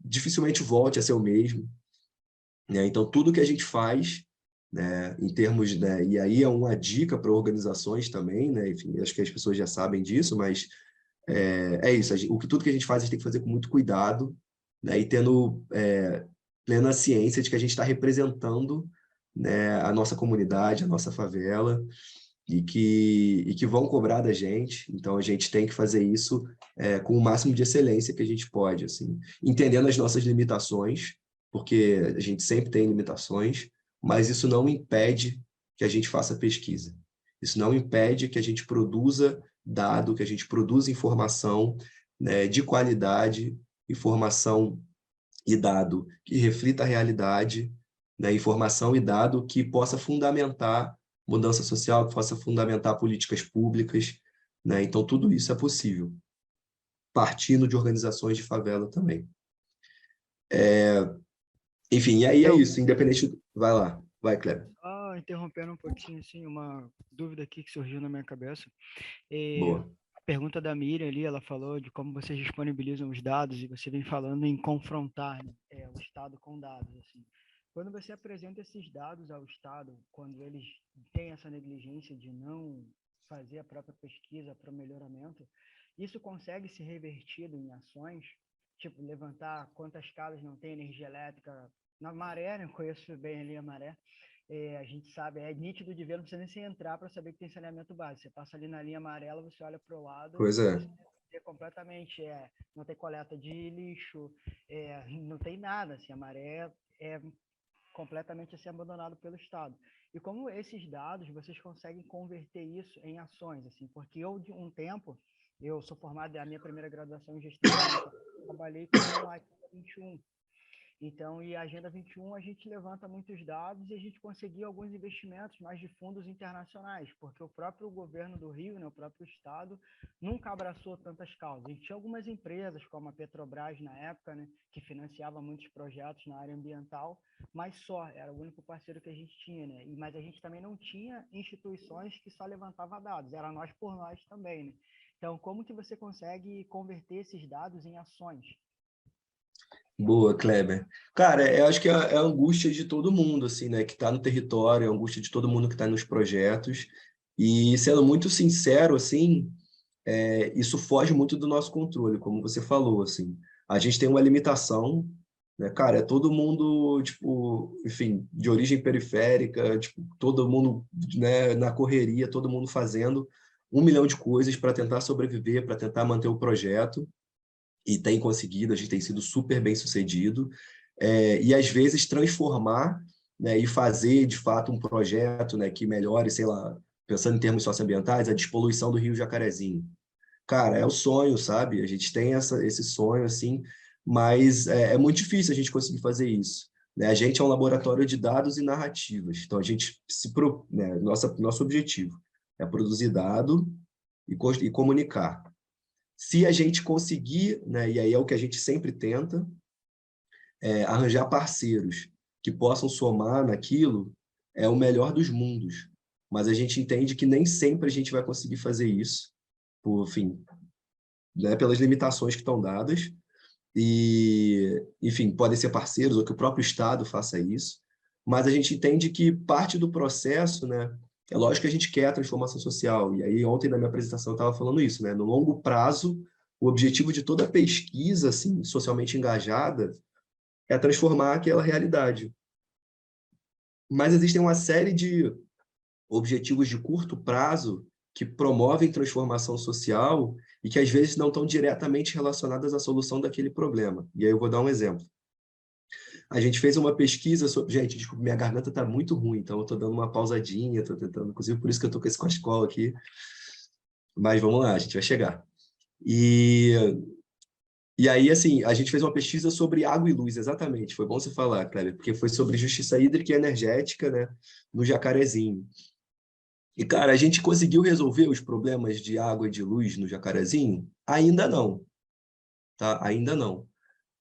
dificilmente volte a ser o mesmo, né? Então, tudo que a gente faz, né, em termos, né, e aí é uma dica para organizações também, né, enfim, acho que as pessoas já sabem disso, mas isso, tudo que a gente faz, a gente tem que fazer com muito cuidado, né, e tendo plena ciência de que a gente está representando, né, a nossa comunidade, a nossa favela, e que vão cobrar da gente, então a gente tem que fazer isso com o máximo de excelência que a gente pode, assim, entendendo as nossas limitações, porque a gente sempre tem limitações, mas isso não impede que a gente faça pesquisa. Isso não impede que a gente produza dado, que a gente produza informação, né, de qualidade, informação e dado que reflita a realidade, né, informação e dado que possa fundamentar mudança social, que possa fundamentar políticas públicas, né? Então, tudo isso é possível, partindo de organizações de favela também. Enfim, e aí é isso, independente... Vai lá, vai, Kleber. Interrompendo um pouquinho, assim, uma dúvida aqui que surgiu na minha cabeça. Boa. A pergunta da Miriam ali, ela falou de como vocês disponibilizam os dados e você vem falando em confrontar, né, o Estado com dados, assim. Quando você apresenta esses dados ao Estado, quando eles têm essa negligência de não fazer a própria pesquisa para o melhoramento, isso consegue ser revertido em ações, tipo levantar quantas casas não tem energia elétrica na Maré, né? Eu conheço bem ali a Maré. A gente sabe, é nítido de ver, não precisa nem se entrar para saber que tem saneamento básico. Você passa ali na linha amarela, você olha para o lado, pois é. você vê completamente, não tem coleta de lixo, não tem nada, assim, a Maré é completamente assim, abandonado pelo Estado. E como esses dados, vocês conseguem converter isso em ações, assim, porque eu, de um tempo, eu sou formado, a minha primeira graduação em gestão, trabalhei com a Agenda 21. Então, e a Agenda 21, a gente levanta muitos dados e a gente conseguiu alguns investimentos mais de fundos internacionais, porque o próprio governo do Rio, né, o próprio Estado, nunca abraçou tantas causas. A gente tinha algumas empresas, como a Petrobras na época, né, que financiava muitos projetos na área ambiental, mas só, era o único parceiro que a gente tinha, né? Mas a gente também não tinha instituições que só levantavam dados, era nós por nós também, né? Então, como que você consegue converter esses dados em ações? Boa, Kleber. Cara, eu acho que é a angústia de todo mundo, assim, né, que está no território, é a angústia de todo mundo que está nos projetos. E, sendo muito sincero, assim, isso foge muito do nosso controle, como você falou, assim. A gente tem uma limitação, né, cara, é todo mundo, tipo, enfim, de origem periférica, tipo, todo mundo, né, na correria, todo mundo fazendo 1 milhão de coisas para tentar sobreviver, para tentar manter o projeto. E tem conseguido, a gente tem sido super bem sucedido, e às vezes transformar, né, e fazer de fato um projeto, né, que melhore, sei lá, pensando em termos socioambientais, a despoluição do Rio Jacarezinho. Cara, é o sonho, sabe? A gente tem esse sonho, assim, mas é muito difícil a gente conseguir fazer isso, né? A gente é um laboratório de dados e narrativas, então a gente né, nosso objetivo é produzir dado e comunicar. Se a gente conseguir, né, e aí é o que a gente sempre tenta, arranjar parceiros que possam somar naquilo, é o melhor dos mundos. Mas a gente entende que nem sempre a gente vai conseguir fazer isso, por, enfim, né, pelas limitações que estão dadas. E, enfim, podem ser parceiros ou que o próprio Estado faça isso. Mas a gente entende que parte do processo, né, é lógico que a gente quer a transformação social. E aí, ontem, na minha apresentação, eu estava falando isso, né? No longo prazo, o objetivo de toda pesquisa assim, socialmente engajada é transformar aquela realidade. Mas existem uma série de objetivos de curto prazo que promovem transformação social e que às vezes não estão diretamente relacionadas à solução daquele problema. E aí eu vou dar um exemplo. A gente fez uma pesquisa sobre... Gente, desculpa, minha garganta está muito ruim, então eu estou dando uma pausadinha, estou tentando, inclusive por isso que eu estou com esse cachecol aqui. Mas vamos lá, a gente vai chegar. E aí, assim, a gente fez uma pesquisa sobre água e luz, exatamente. Foi bom você falar, Cléber, porque foi sobre justiça hídrica e energética, né, no Jacarezinho. E, cara, a gente conseguiu resolver os problemas de água e de luz no Jacarezinho? Ainda não, tá? Ainda não.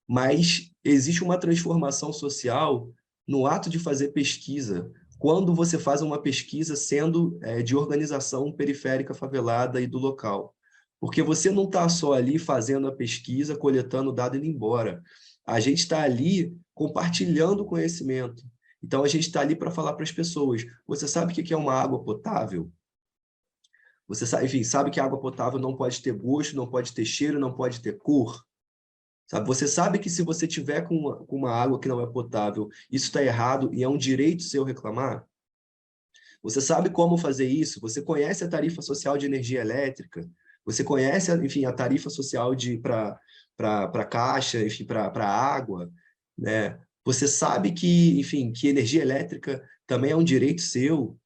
Mas existe uma transformação social no ato de fazer pesquisa, quando você faz uma pesquisa sendo de organização periférica favelada e do local. Porque você não está só ali fazendo a pesquisa, coletando dado e indo embora. A gente está ali compartilhando conhecimento. Então, a gente está ali para falar para as pessoas, você sabe o que é uma água potável? Você sabe, enfim, sabe que a água potável não pode ter gosto, não pode ter cheiro, não pode ter cor? Sabe? Você sabe que se você tiver com uma água que não é potável, isso está errado e é um direito seu reclamar? Você sabe como fazer isso? Você conhece a tarifa social de energia elétrica? Você conhece, enfim, a tarifa social para caixa, enfim, para água, né? Você sabe que, enfim, que energia elétrica também é um direito seu,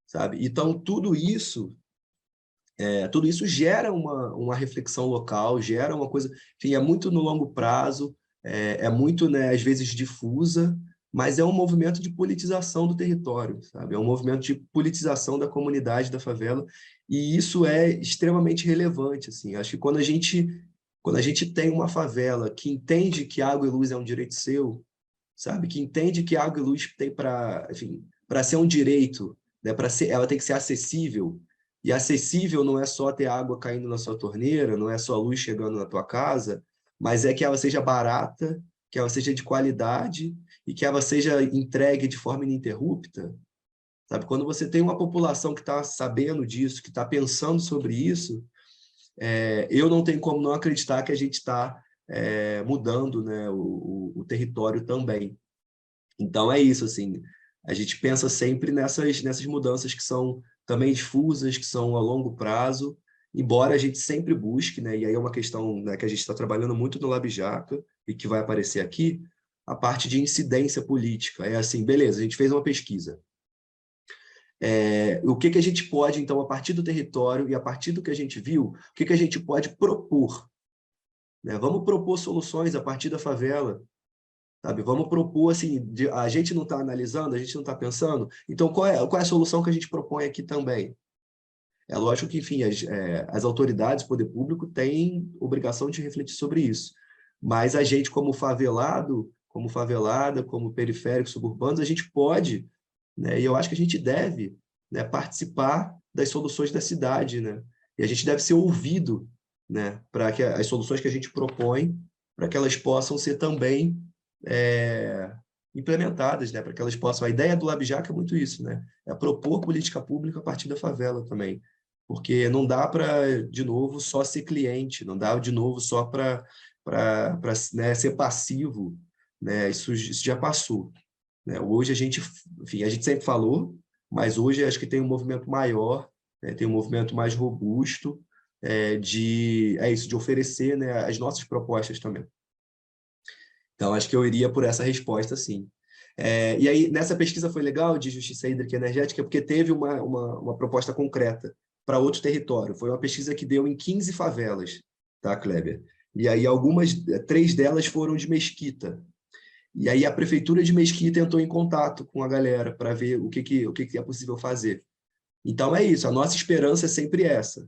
sabe? Então, tudo isso gera uma reflexão local, gera uma coisa, enfim, é muito no longo prazo, é muito, né, às vezes, difusa, mas é um movimento de politização do território, sabe? É um movimento de politização da comunidade, da favela, e isso é extremamente relevante, assim. Acho que quando a gente tem uma favela que entende que água e luz é um direito seu, sabe? Que entende que água e luz tem para ser um direito, né? Ela tem que ser acessível. E acessível não é só ter água caindo na sua torneira, não é só luz chegando na tua casa, mas é que ela seja barata, que ela seja de qualidade e que ela seja entregue de forma ininterrupta. Sabe? Quando você tem uma população que está sabendo disso, que está pensando sobre isso, eu não tenho como não acreditar que a gente está mudando, né, o território também. Então é isso, assim, a gente pensa sempre nessas mudanças que são também difusas, que são a longo prazo, embora a gente sempre busque, né, e aí é uma questão, né, que a gente está trabalhando muito no LabJaca e que vai aparecer aqui, a parte de incidência política. É assim, beleza, a gente fez uma pesquisa. O que a gente pode, então, a partir do território e a partir do que a gente viu, o que a gente pode propor? Né? Vamos propor soluções a partir da favela, sabe? Vamos propor, assim, a gente não está analisando, a gente não está pensando, então qual é a solução que a gente propõe aqui também? É lógico que, enfim, as autoridades, o poder público, têm obrigação de refletir sobre isso, mas a gente, como favelado, como favelada, como periféricos, suburbanos, a gente pode, né? E eu acho que a gente deve, né, participar das soluções da cidade, né? E a gente deve ser ouvido, né, para que as soluções que a gente propõe, para que elas possam ser também implementadas, né, para que elas possam... A ideia do LabJaca é muito isso, né? É propor política pública a partir da favela também, porque não dá para, de novo, só ser cliente, não dá, de novo, só para né, ser passivo, né? Isso já passou. Né? Hoje enfim, a gente sempre falou, mas hoje acho que tem um movimento maior, né? Tem um movimento mais robusto de oferecer, né, as nossas propostas também. Então, acho que eu iria por essa resposta, sim. E aí, nessa pesquisa foi legal, de justiça hídrica e energética, porque teve uma proposta concreta para outro território. Foi uma pesquisa que deu em 15 favelas, tá, Kleber? E aí, 3 delas foram de Mesquita. E aí a prefeitura de Mesquita entrou em contato com a galera para ver o que é possível fazer. Então é isso, a nossa esperança é sempre essa.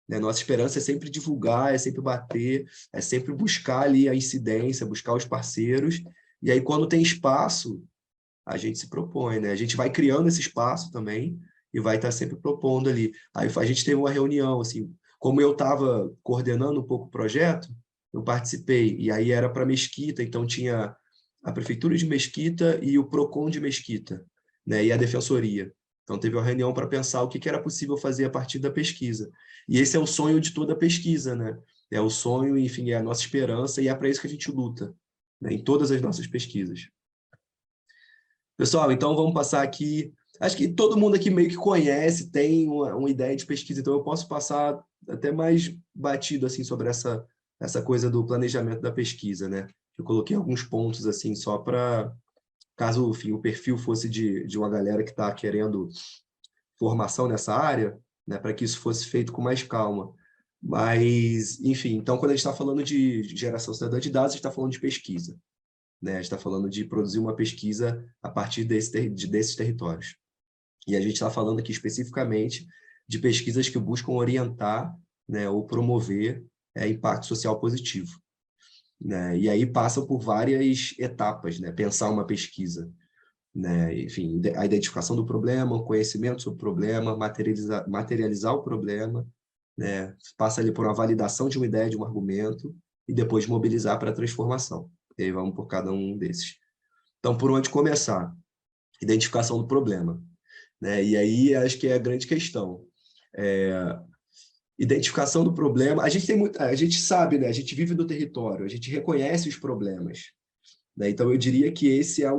Né? A nossa esperança é sempre divulgar, é sempre bater, é sempre buscar ali a incidência, buscar os parceiros. E aí quando tem espaço, a gente se propõe, né? A gente vai criando esse espaço também e vai estar sempre propondo ali. Aí a gente teve uma reunião, assim, como eu estava coordenando um pouco o projeto, eu participei, e aí era para Mesquita, então tinha a Prefeitura de Mesquita e o PROCON de Mesquita, né, e a Defensoria. Então, teve uma reunião para pensar o que era possível fazer a partir da pesquisa. E esse é o sonho de toda pesquisa, né? é o sonho, enfim, é a nossa esperança, e é para isso que a gente luta, né, em todas as nossas pesquisas. Pessoal, então vamos passar aqui. Acho que todo mundo aqui meio que conhece, tem uma ideia de pesquisa, então eu posso passar até mais batido assim, sobre essa coisa do planejamento da pesquisa, né? Eu coloquei alguns pontos assim, só para, caso enfim, o perfil fosse de uma galera que está querendo formação nessa área, né, para que isso fosse feito com mais calma. Mas, enfim, então quando a gente está falando de geração cidadã de dados, a gente está falando de pesquisa, né? A gente está falando de produzir uma pesquisa a partir desses territórios. E a gente está falando aqui especificamente de pesquisas que buscam orientar, né, ou promover impacto social positivo, né? E aí passam por várias etapas, né? Pensar uma pesquisa, né? Enfim, a identificação do problema, o conhecimento sobre o problema, materializar o problema, né? Passa ali por uma validação de uma ideia, de um argumento, e depois mobilizar para a transformação. E aí vamos por cada um desses. Então, por onde começar? Identificação do problema, né? E aí acho que é a grande questão. Identificação do problema. A gente sabe, né? A gente vive no território, a gente reconhece os problemas, né? Então eu diria que esse é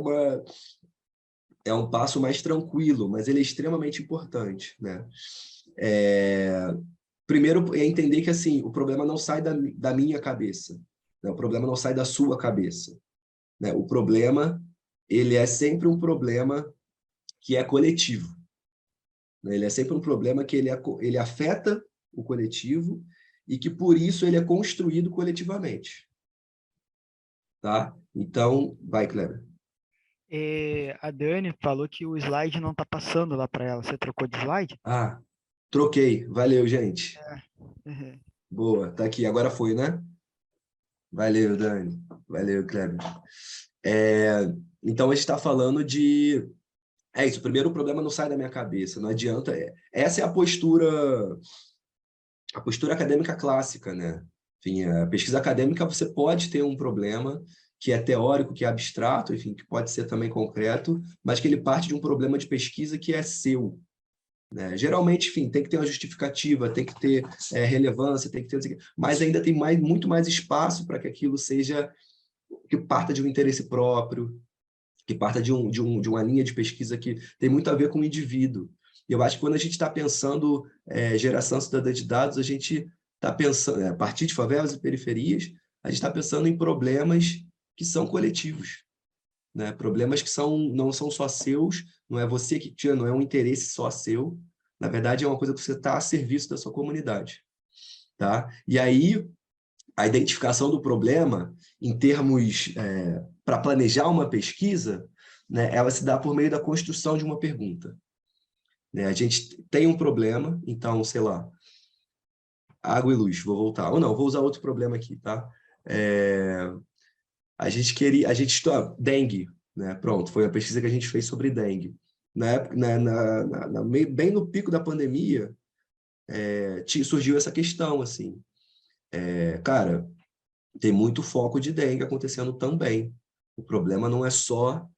um passo mais tranquilo, mas ele é extremamente importante, né? Primeiro é entender que assim, o problema não sai da minha cabeça, né? O problema não sai da sua cabeça, né? O problema, ele é sempre um problema que é coletivo, né? Ele é sempre um problema que ele afeta o coletivo e que por isso ele é construído coletivamente, tá? Então, vai, Kleber. A Dani falou que o slide não está passando lá para ela. Você trocou de slide? Ah, troquei. Valeu, gente. Uhum. Boa, tá aqui. Agora foi, né? Valeu, Dani. Valeu, Kleber. Então, a gente está falando de... É isso, primeiro o problema não sai da minha cabeça, não adianta... Essa é a postura acadêmica clássica, né? Enfim, a pesquisa acadêmica, você pode ter um problema que é teórico, que é abstrato, enfim, que pode ser também concreto, mas que ele parte de um problema de pesquisa que é seu, né? Geralmente, enfim, tem que ter uma justificativa, tem que ter relevância, tem que ter... Mas ainda tem muito mais espaço para que aquilo seja... que parta de um interesse próprio, que parta de uma linha de pesquisa que tem muito a ver com o indivíduo. E eu acho que quando a gente está pensando geração cidadã de dados, a gente está pensando, a partir de favelas e periferias, a gente está pensando em problemas que são coletivos, né? Problemas que não são só seus, não é você que tira, não é um interesse só seu, na verdade é uma coisa que você está a serviço da sua comunidade, tá? E aí, a identificação do problema, em termos, para planejar uma pesquisa, né, ela se dá por meio da construção de uma pergunta, né? A gente tem um problema, então, sei lá, água e luz, vou voltar. Ou não, vou usar outro problema aqui, tá? A gente dengue, né? Pronto, foi a pesquisa que a gente fez sobre dengue. Na época, bem no pico da pandemia, surgiu essa questão, assim. Cara, tem muito foco de dengue acontecendo também. O problema não é só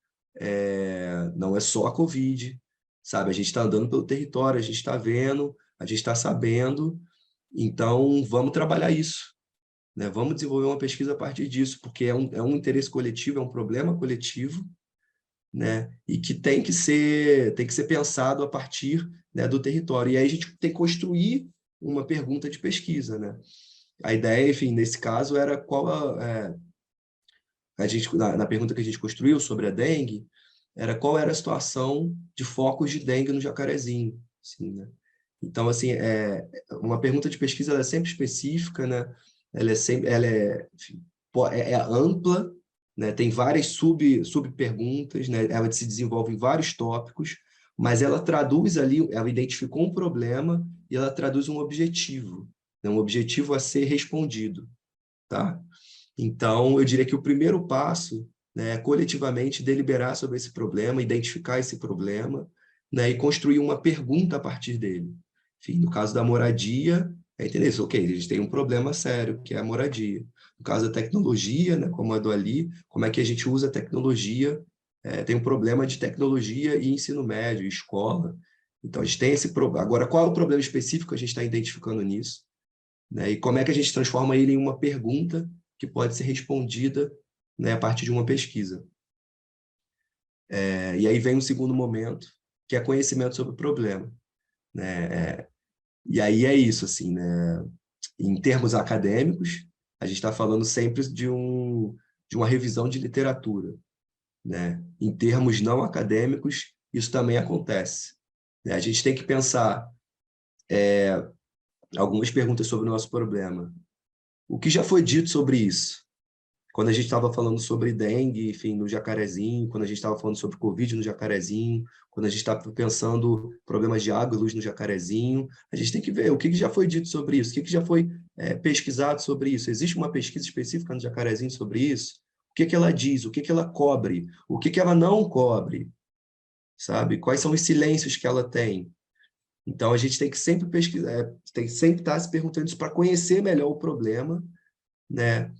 a Covid, sabe? A gente está andando pelo território, a gente está vendo, a gente está sabendo, então vamos trabalhar isso, né? Vamos desenvolver uma pesquisa a partir disso, porque é um interesse coletivo, é um problema coletivo, né? E que tem que ser pensado a partir, né, do território. E aí a gente tem que construir uma pergunta de pesquisa, né? A ideia, enfim, nesse caso, era na pergunta que a gente construiu sobre a dengue, era qual era a situação de focos de dengue no Jacarezinho, assim, né? Então, assim, uma pergunta de pesquisa ela é sempre específica, né? Enfim, é ampla, né? Tem várias subperguntas, né? Ela se desenvolve em vários tópicos, mas ela traduz ali, ela identificou um problema e ela traduz um objetivo, né? Um objetivo a ser respondido, tá? Então, eu diria que o primeiro passo, né, é coletivamente deliberar sobre esse problema, identificar esse problema, né, e construir uma pergunta a partir dele. Enfim, no caso da moradia, entender isso, ok, a gente tem um problema sério, que é a moradia. No caso da tecnologia, né, como a do Ali, como é que a gente usa a tecnologia, tem um problema de tecnologia e ensino médio, escola. Então, a gente tem esse problema. Agora, qual é o problema específico que a gente está identificando nisso? né? E como é que a gente transforma ele em uma pergunta que pode ser respondida, né, a partir de uma pesquisa. E aí vem um segundo momento, que é conhecimento sobre o problema, né? E aí é isso, assim, né? Em termos acadêmicos, a gente está falando sempre de uma revisão de literatura, né? Em termos não acadêmicos, isso também acontece, né? A gente tem que pensar algumas perguntas sobre o nosso problema. O que já foi dito sobre isso? Quando a gente estava falando sobre dengue, enfim, no Jacarezinho, quando a gente estava falando sobre Covid no Jacarezinho, quando a gente estava pensando problemas de água e luz no Jacarezinho, a gente tem que ver o que já foi dito sobre isso, o que já foi pesquisado sobre isso. Existe uma pesquisa específica no Jacarezinho sobre isso? O que ela diz? O que ela cobre? O que ela não cobre? Sabe? Quais são os silêncios que ela tem? Então, a gente tem que sempre pesquisar, tem que sempre estar se perguntando isso para conhecer melhor o problema, né?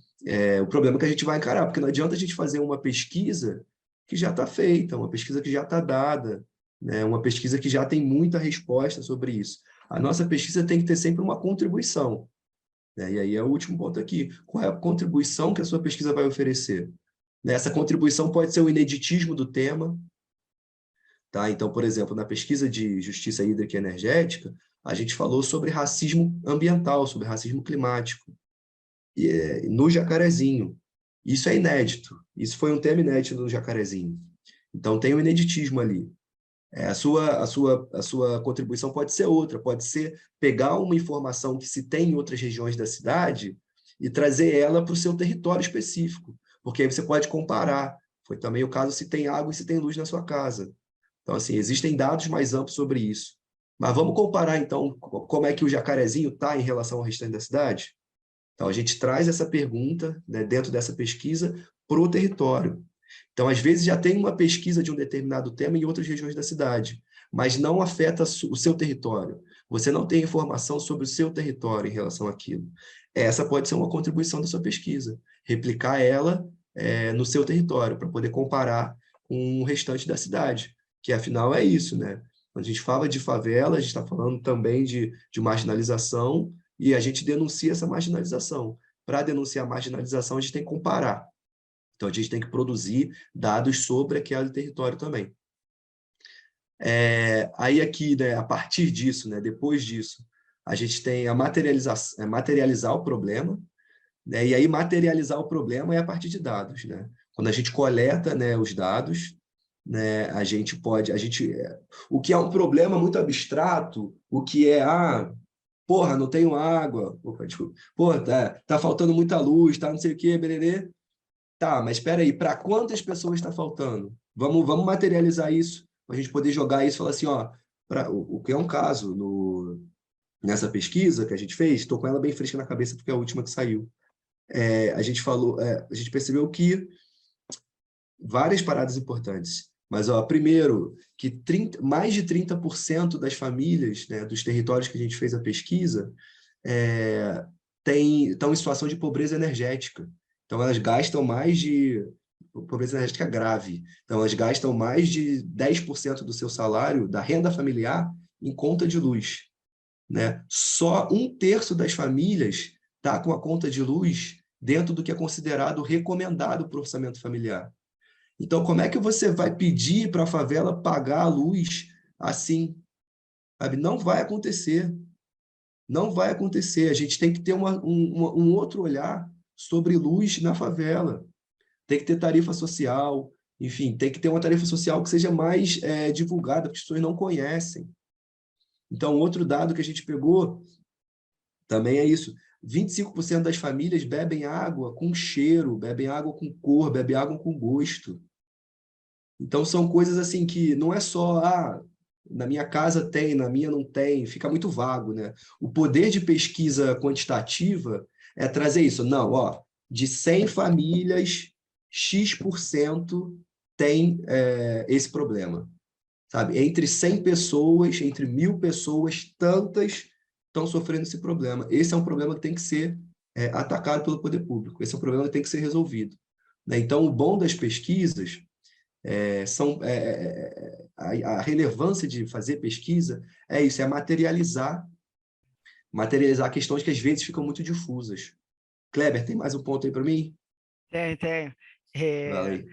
O problema que a gente vai encarar, porque não adianta a gente fazer uma pesquisa que já está feita, uma pesquisa que já está dada, né? Uma pesquisa que já tem muita resposta sobre isso. A nossa pesquisa tem que ter sempre uma contribuição, né? E aí é o último ponto aqui. Qual é a contribuição que a sua pesquisa vai oferecer? Essa contribuição pode ser o ineditismo do tema, tá? Então, por exemplo, na pesquisa de justiça hídrica e energética, a gente falou sobre racismo ambiental, sobre racismo climático, no Jacarezinho. Isso é inédito. Isso foi um tema inédito no Jacarezinho. Então, tem o ineditismo ali. A sua contribuição pode ser outra, pode ser pegar uma informação que se tem em outras regiões da cidade e trazer ela para o seu território específico, porque aí você pode comparar. Foi também o caso se tem água e se tem luz na sua casa. Então, assim, existem dados mais amplos sobre isso. Mas vamos comparar, então, como é que o Jacarezinho está em relação ao restante da cidade? Então, a gente traz essa pergunta, né, dentro dessa pesquisa para o território. Então, às vezes, já tem uma pesquisa de um determinado tema em outras regiões da cidade, mas não afeta o seu território. Você não tem informação sobre o seu território em relação àquilo. Essa pode ser uma contribuição da sua pesquisa. Replicar ela no seu território, para poder comparar com o restante da cidade, que, afinal, é isso, né? Quando a gente fala de favela, a gente está falando também de marginalização, e a gente denuncia essa marginalização. Para denunciar a marginalização, a gente tem que comparar. Então, a gente tem que produzir dados sobre aquele território também. Aí aqui, né, a partir disso, né, depois disso, a gente tem a materializar o problema, né, e aí materializar o problema é a partir de dados. Né? Quando a gente coleta, né, os dados, né, a gente pode... o que é um problema muito abstrato, o que é... porra, não tenho água, porra, tá faltando muita luz, tá não sei o quê, bererê. Tá, mas espera aí, para quantas pessoas está faltando? Vamos materializar isso, para a gente poder jogar isso e falar assim, ó, o que é um caso nessa pesquisa que a gente fez, estou com ela bem fresca na cabeça porque é a última que saiu. A gente percebeu que várias paradas importantes, mas ó, primeiro, que mais de 30% das famílias, né, dos territórios que a gente fez a pesquisa estão em situação de pobreza energética. Então, elas gastam mais de... Pobreza energética grave. Então, elas gastam mais de 10% do seu salário, da renda familiar, em conta de luz. Né? Só 1/3 das famílias está com a conta de luz dentro do que é considerado recomendado para o orçamento familiar. Então, como é que você vai pedir para a favela pagar a luz assim? Sabe? Não vai acontecer. Não vai acontecer. A gente tem que ter um outro olhar sobre luz na favela. Tem que ter tarifa social, enfim, tem que ter uma tarifa social que seja mais divulgada, porque as pessoas não conhecem. Então, outro dado que a gente pegou também é isso. 25% das famílias bebem água com cheiro, bebem água com cor, bebem água com gosto. Então, são coisas assim que não é só... na minha casa tem, na minha não tem, fica muito vago, né? O poder de pesquisa quantitativa é trazer isso. Não, ó, de 100 famílias, X% tem esse problema. Sabe? Entre 100 pessoas, entre 1.000 pessoas, tantas estão sofrendo esse problema. Esse é um problema que tem que ser atacado pelo poder público. Esse é um problema que tem que ser resolvido. Né? Então, o bom das pesquisas a relevância de fazer pesquisa é isso, é materializar materializar questões que às vezes ficam muito difusas. Kleber, tem mais um ponto aí para mim? Tenho. Fala aí.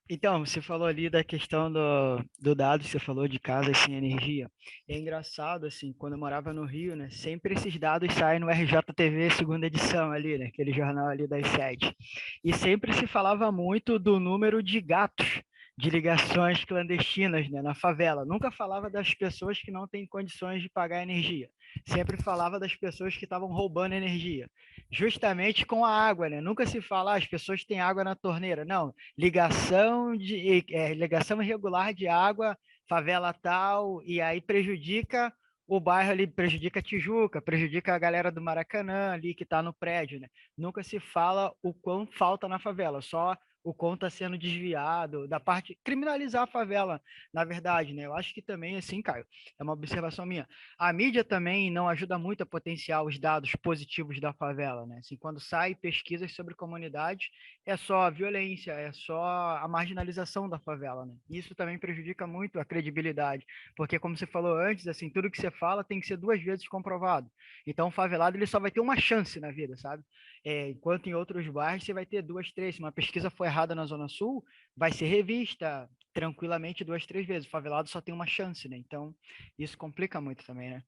Então, você falou ali da questão do dado, você falou de casas sem energia. É engraçado, assim, quando eu morava no Rio, né, sempre esses dados saem no RJTV segunda edição ali, né, aquele jornal ali das 7. E sempre se falava muito do número de gatos, de ligações clandestinas, né, na favela. Nunca falava das pessoas que não têm condições de pagar energia. Sempre falava das pessoas que estavam roubando energia. Justamente com a água, né? Nunca se fala, as pessoas têm água na torneira. Não, ligação irregular de água, favela tal, e aí prejudica o bairro ali, prejudica a Tijuca, prejudica a galera do Maracanã ali que está no prédio, né? Nunca se fala o quão falta na favela, só o quão está sendo desviado, da parte, criminalizar a favela, na verdade, né? Eu acho que também, assim, Caio, é uma observação minha. A mídia também não ajuda muito a potenciar os dados positivos da favela, né? Assim, quando sai pesquisas sobre comunidade, é só a violência, é só a marginalização da favela, né? Isso também prejudica muito a credibilidade, porque como você falou antes, assim, tudo que você fala tem que ser 2 vezes comprovado. Então, o favelado ele só vai ter uma chance na vida, sabe? Enquanto em outros bairros você vai ter 2, 3. Se uma pesquisa for errada na Zona Sul, vai ser revista tranquilamente 2, 3 vezes. O favelado só tem uma chance, né? Então, isso complica muito também, né?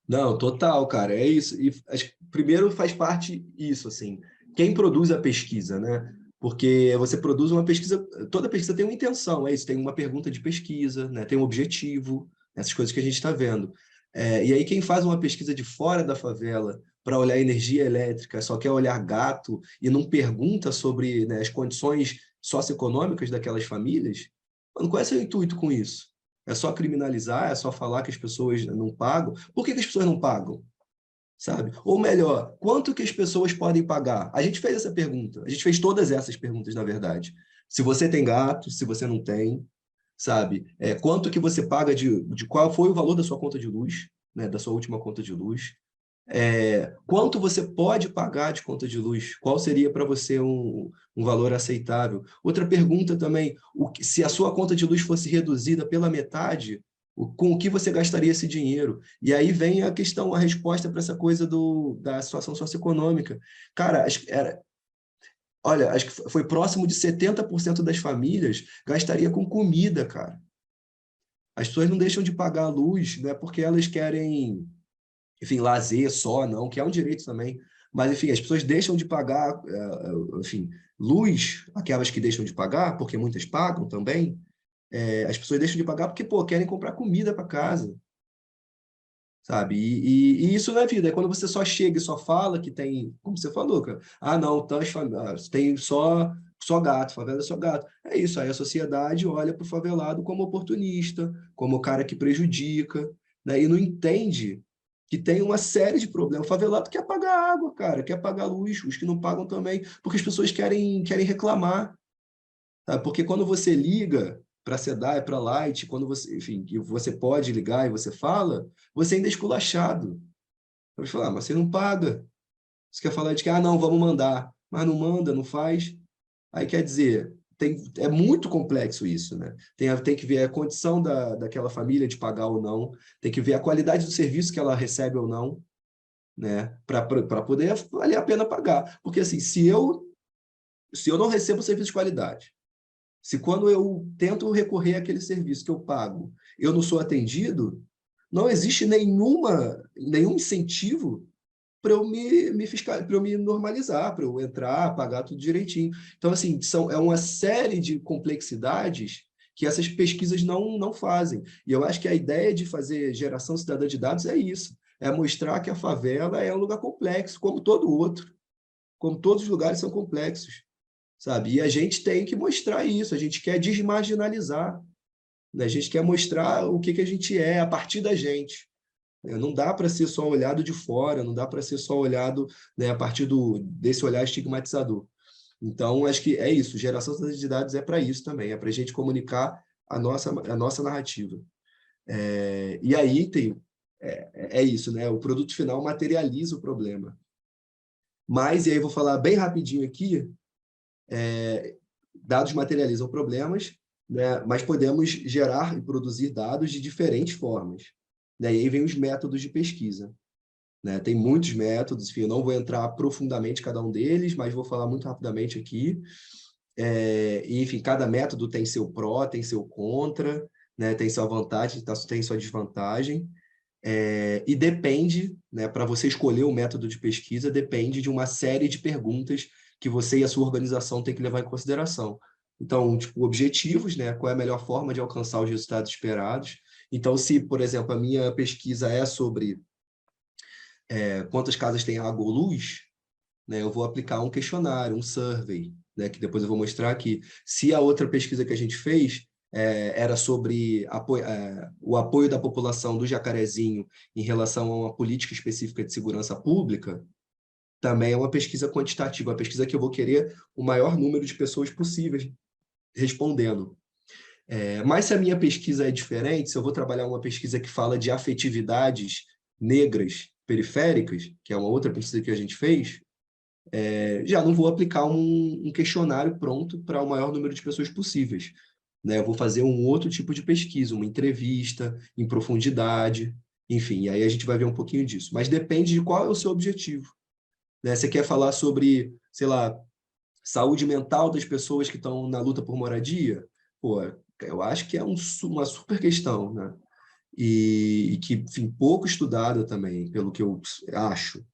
Não, total, cara, é isso. E primeiro faz parte isso, assim, quem produz a pesquisa, né? Porque você produz uma pesquisa, toda pesquisa tem uma intenção, é isso, tem uma pergunta de pesquisa, né? Tem um objetivo, essas coisas que a gente está vendo. E aí quem faz uma pesquisa de fora da favela para olhar energia elétrica, só quer olhar gato e não pergunta sobre, né, as condições socioeconômicas daquelas famílias, mano, qual é o seu intuito com isso? É só criminalizar, é só falar que as pessoas não pagam. Por que as pessoas não pagam? Sabe? Ou melhor, quanto que as pessoas podem pagar? A gente fez essa pergunta. A gente fez todas essas perguntas, na verdade. Se você tem gato, se você não tem, sabe? Quanto que você paga de qual foi o valor da sua conta de luz, né? Da sua última conta de luz? Quanto você pode pagar de conta de luz? Qual seria para você um valor aceitável? Outra pergunta também, se a sua conta de luz fosse reduzida pela metade, com o que você gastaria esse dinheiro? E aí vem a questão, a resposta para essa coisa da situação socioeconômica. Cara, olha, acho que foi próximo de 70% das famílias gastaria com comida, cara. As pessoas não deixam de pagar a luz, não é porque elas querem, enfim, lazer só, não, que é um direito também. Mas, enfim, as pessoas deixam de pagar, enfim, luz, aquelas que deixam de pagar, porque muitas pagam também, as pessoas deixam de pagar porque, pô, querem comprar comida para casa, sabe? E isso não é vida, é quando você só chega e só fala que tem, como você falou, cara, não, tem só gato, favela é só gato. É isso, aí a sociedade olha para o favelado como oportunista, como o cara que prejudica, né? E não entende que tem uma série de problemas. O favelado quer pagar água, cara, quer pagar luz, os que não pagam também, porque as pessoas querem reclamar. Sabe? Porque quando você liga para a SEDAI, para a Light, quando você, enfim, que você pode ligar e você fala, você ainda é esculachado. Você fala, mas você não paga. Você quer falar de que, não, vamos mandar. Mas não manda, não faz. Aí quer dizer, é muito complexo isso, né? Tem que ver a condição daquela família de pagar ou não, tem que ver a qualidade do serviço que ela recebe ou não, né? Para poder valer a pena pagar. Porque assim, se eu não recebo serviço de qualidade, se quando eu tento recorrer àquele serviço que eu pago, eu não sou atendido, não existe nenhum incentivo para eu para eu me normalizar, para eu entrar, pagar tudo direitinho. Então, assim, é uma série de complexidades que essas pesquisas não fazem. E eu acho que a ideia de fazer geração cidadã de dados é isso, é mostrar que a favela é um lugar complexo, como todo outro, como todos os lugares são complexos, sabe? E a gente tem que mostrar isso, a gente quer desmarginalizar, né? A gente quer mostrar o que a gente é a partir da gente. Não dá para ser só olhado de fora, não dá para ser só olhado, né, a partir desse olhar estigmatizador. Então, acho que é isso, geração de dados é para isso também, é para a gente comunicar a nossa narrativa. E aí é isso, né? O produto final materializa o problema. Mas, e aí eu vou falar bem rapidinho aqui, dados materializam problemas, né? Mas podemos gerar e produzir dados de diferentes formas. né? E aí vem os métodos de pesquisa, né? Tem muitos métodos, enfim, eu não vou entrar profundamente em cada um deles, mas vou falar muito rapidamente aqui. E, enfim, cada método tem seu pró, tem seu contra, né? Tem sua vantagem, tem sua desvantagem. E depende, né, para você escolher o método de pesquisa, depende de uma série de perguntas que você e a sua organização têm que levar em consideração. Então, tipo, objetivos, né? Qual é a melhor forma de alcançar os resultados esperados? Então, se, por exemplo, a minha pesquisa é sobre quantas casas têm água ou luz, né, eu vou aplicar um questionário, um survey, né, que depois eu vou mostrar aqui. Se a outra pesquisa que a gente fez era sobre o apoio da população do Jacarezinho em relação a uma política específica de segurança pública, também é uma pesquisa quantitativa, a pesquisa que eu vou querer o maior número de pessoas possíveis respondendo. Mas se a minha pesquisa é diferente, se eu vou trabalhar uma pesquisa que fala de afetividades negras periféricas, que é uma outra pesquisa que a gente fez, já não vou aplicar um questionário pronto para o maior número de pessoas possíveis, né? Eu vou fazer um outro tipo de pesquisa, uma entrevista em profundidade, enfim, aí a gente vai ver um pouquinho disso. Mas depende de qual é o seu objetivo, né? Você quer falar sobre, sei lá, saúde mental das pessoas que estão na luta por moradia? Pô, eu acho que é uma super questão, né? E que, enfim, pouco estudada também, pelo que eu acho.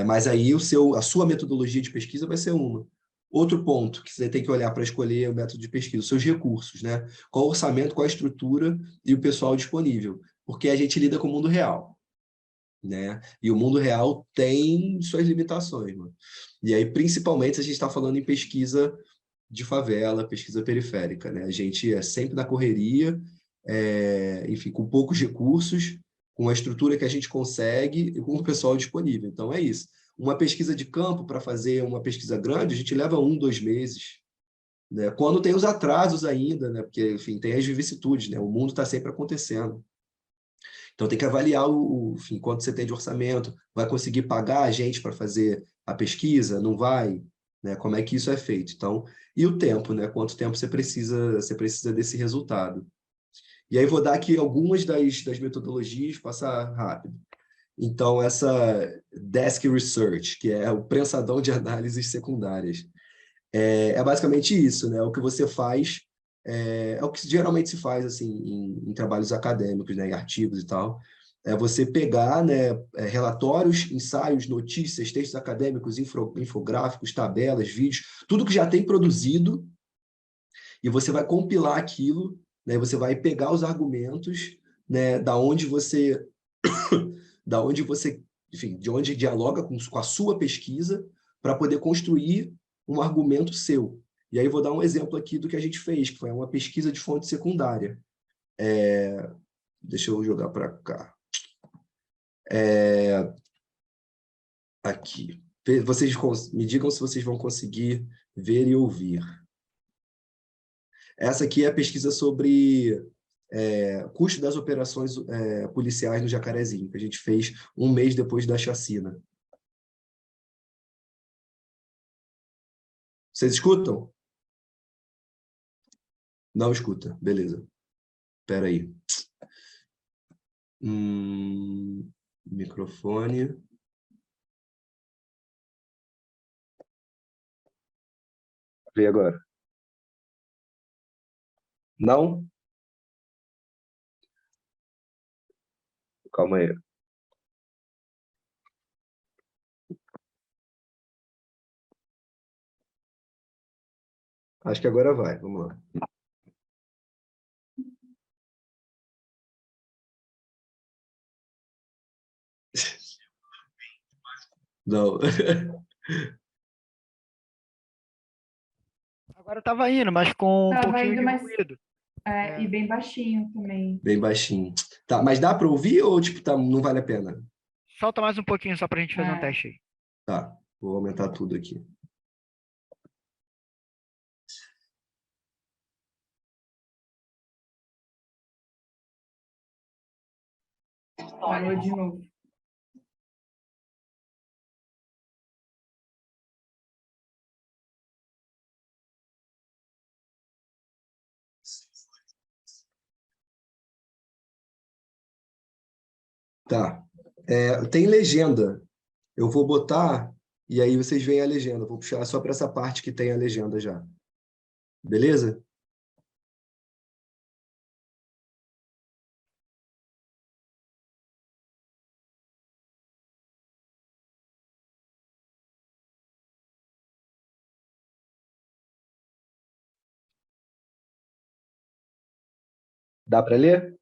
Mas aí a sua metodologia de pesquisa vai ser uma. Outro ponto que você tem que olhar para escolher o método de pesquisa, os seus recursos, né? Qual o orçamento, qual a estrutura e o pessoal disponível. Porque a gente lida com o mundo real, né? E o mundo real tem suas limitações, mano. E aí, principalmente, se a gente está falando em pesquisa de favela, pesquisa periférica, né? A gente é sempre na correria, enfim, com poucos recursos, com a estrutura que a gente consegue e com o pessoal disponível. Então, é isso. Uma pesquisa de campo, para fazer uma pesquisa grande, a gente leva 1, 2 meses, né? Quando tem os atrasos ainda, né? Porque, enfim, tem as vicissitudes, né? O mundo está sempre acontecendo. Então, tem que avaliar enfim, quanto você tem de orçamento, vai conseguir pagar a gente para fazer a pesquisa? Não vai? Né? Como é que isso é feito? Então, e o tempo, né? Quanto tempo você precisa desse resultado? E aí vou dar aqui algumas das metodologias, passar rápido. Então, essa Desk Research, que é o prensadão de análises secundárias, é basicamente isso, né? O que você faz é o que geralmente se faz assim em trabalhos acadêmicos, né? Em artigos e tal. É você pegar, né, relatórios, ensaios, notícias, textos acadêmicos, infográficos, tabelas, vídeos, tudo que já tem produzido, e você vai compilar aquilo, né? Você vai pegar os argumentos, né? Da onde você, enfim, de onde dialoga com a sua pesquisa para poder construir um argumento seu. E aí vou dar um exemplo aqui do que a gente fez, que foi uma pesquisa de fonte secundária. Deixa eu jogar para cá. Aqui. Vocês me digam se vocês vão conseguir ver e ouvir. Essa aqui é a pesquisa sobre custo das operações policiais no Jacarezinho, que a gente fez 1 mês depois da chacina. Vocês escutam? Não escuta, beleza. Espera aí. Microfone. Vê agora. Não? Calma aí. Acho que agora vai. Vamos lá. Não. Agora estava indo, mas com um Tava pouquinho indo, de mas ruído. e bem baixinho também. Bem baixinho. Tá, mas dá para ouvir ou tipo, não vale a pena? Solta mais um pouquinho só para a gente fazer um É. teste aí. Tá, vou aumentar tudo aqui. Falou de novo. Tá. Tem legenda. Eu vou botar e aí vocês veem a legenda. Vou puxar só para essa parte que tem a legenda já. Beleza? Dá para ler?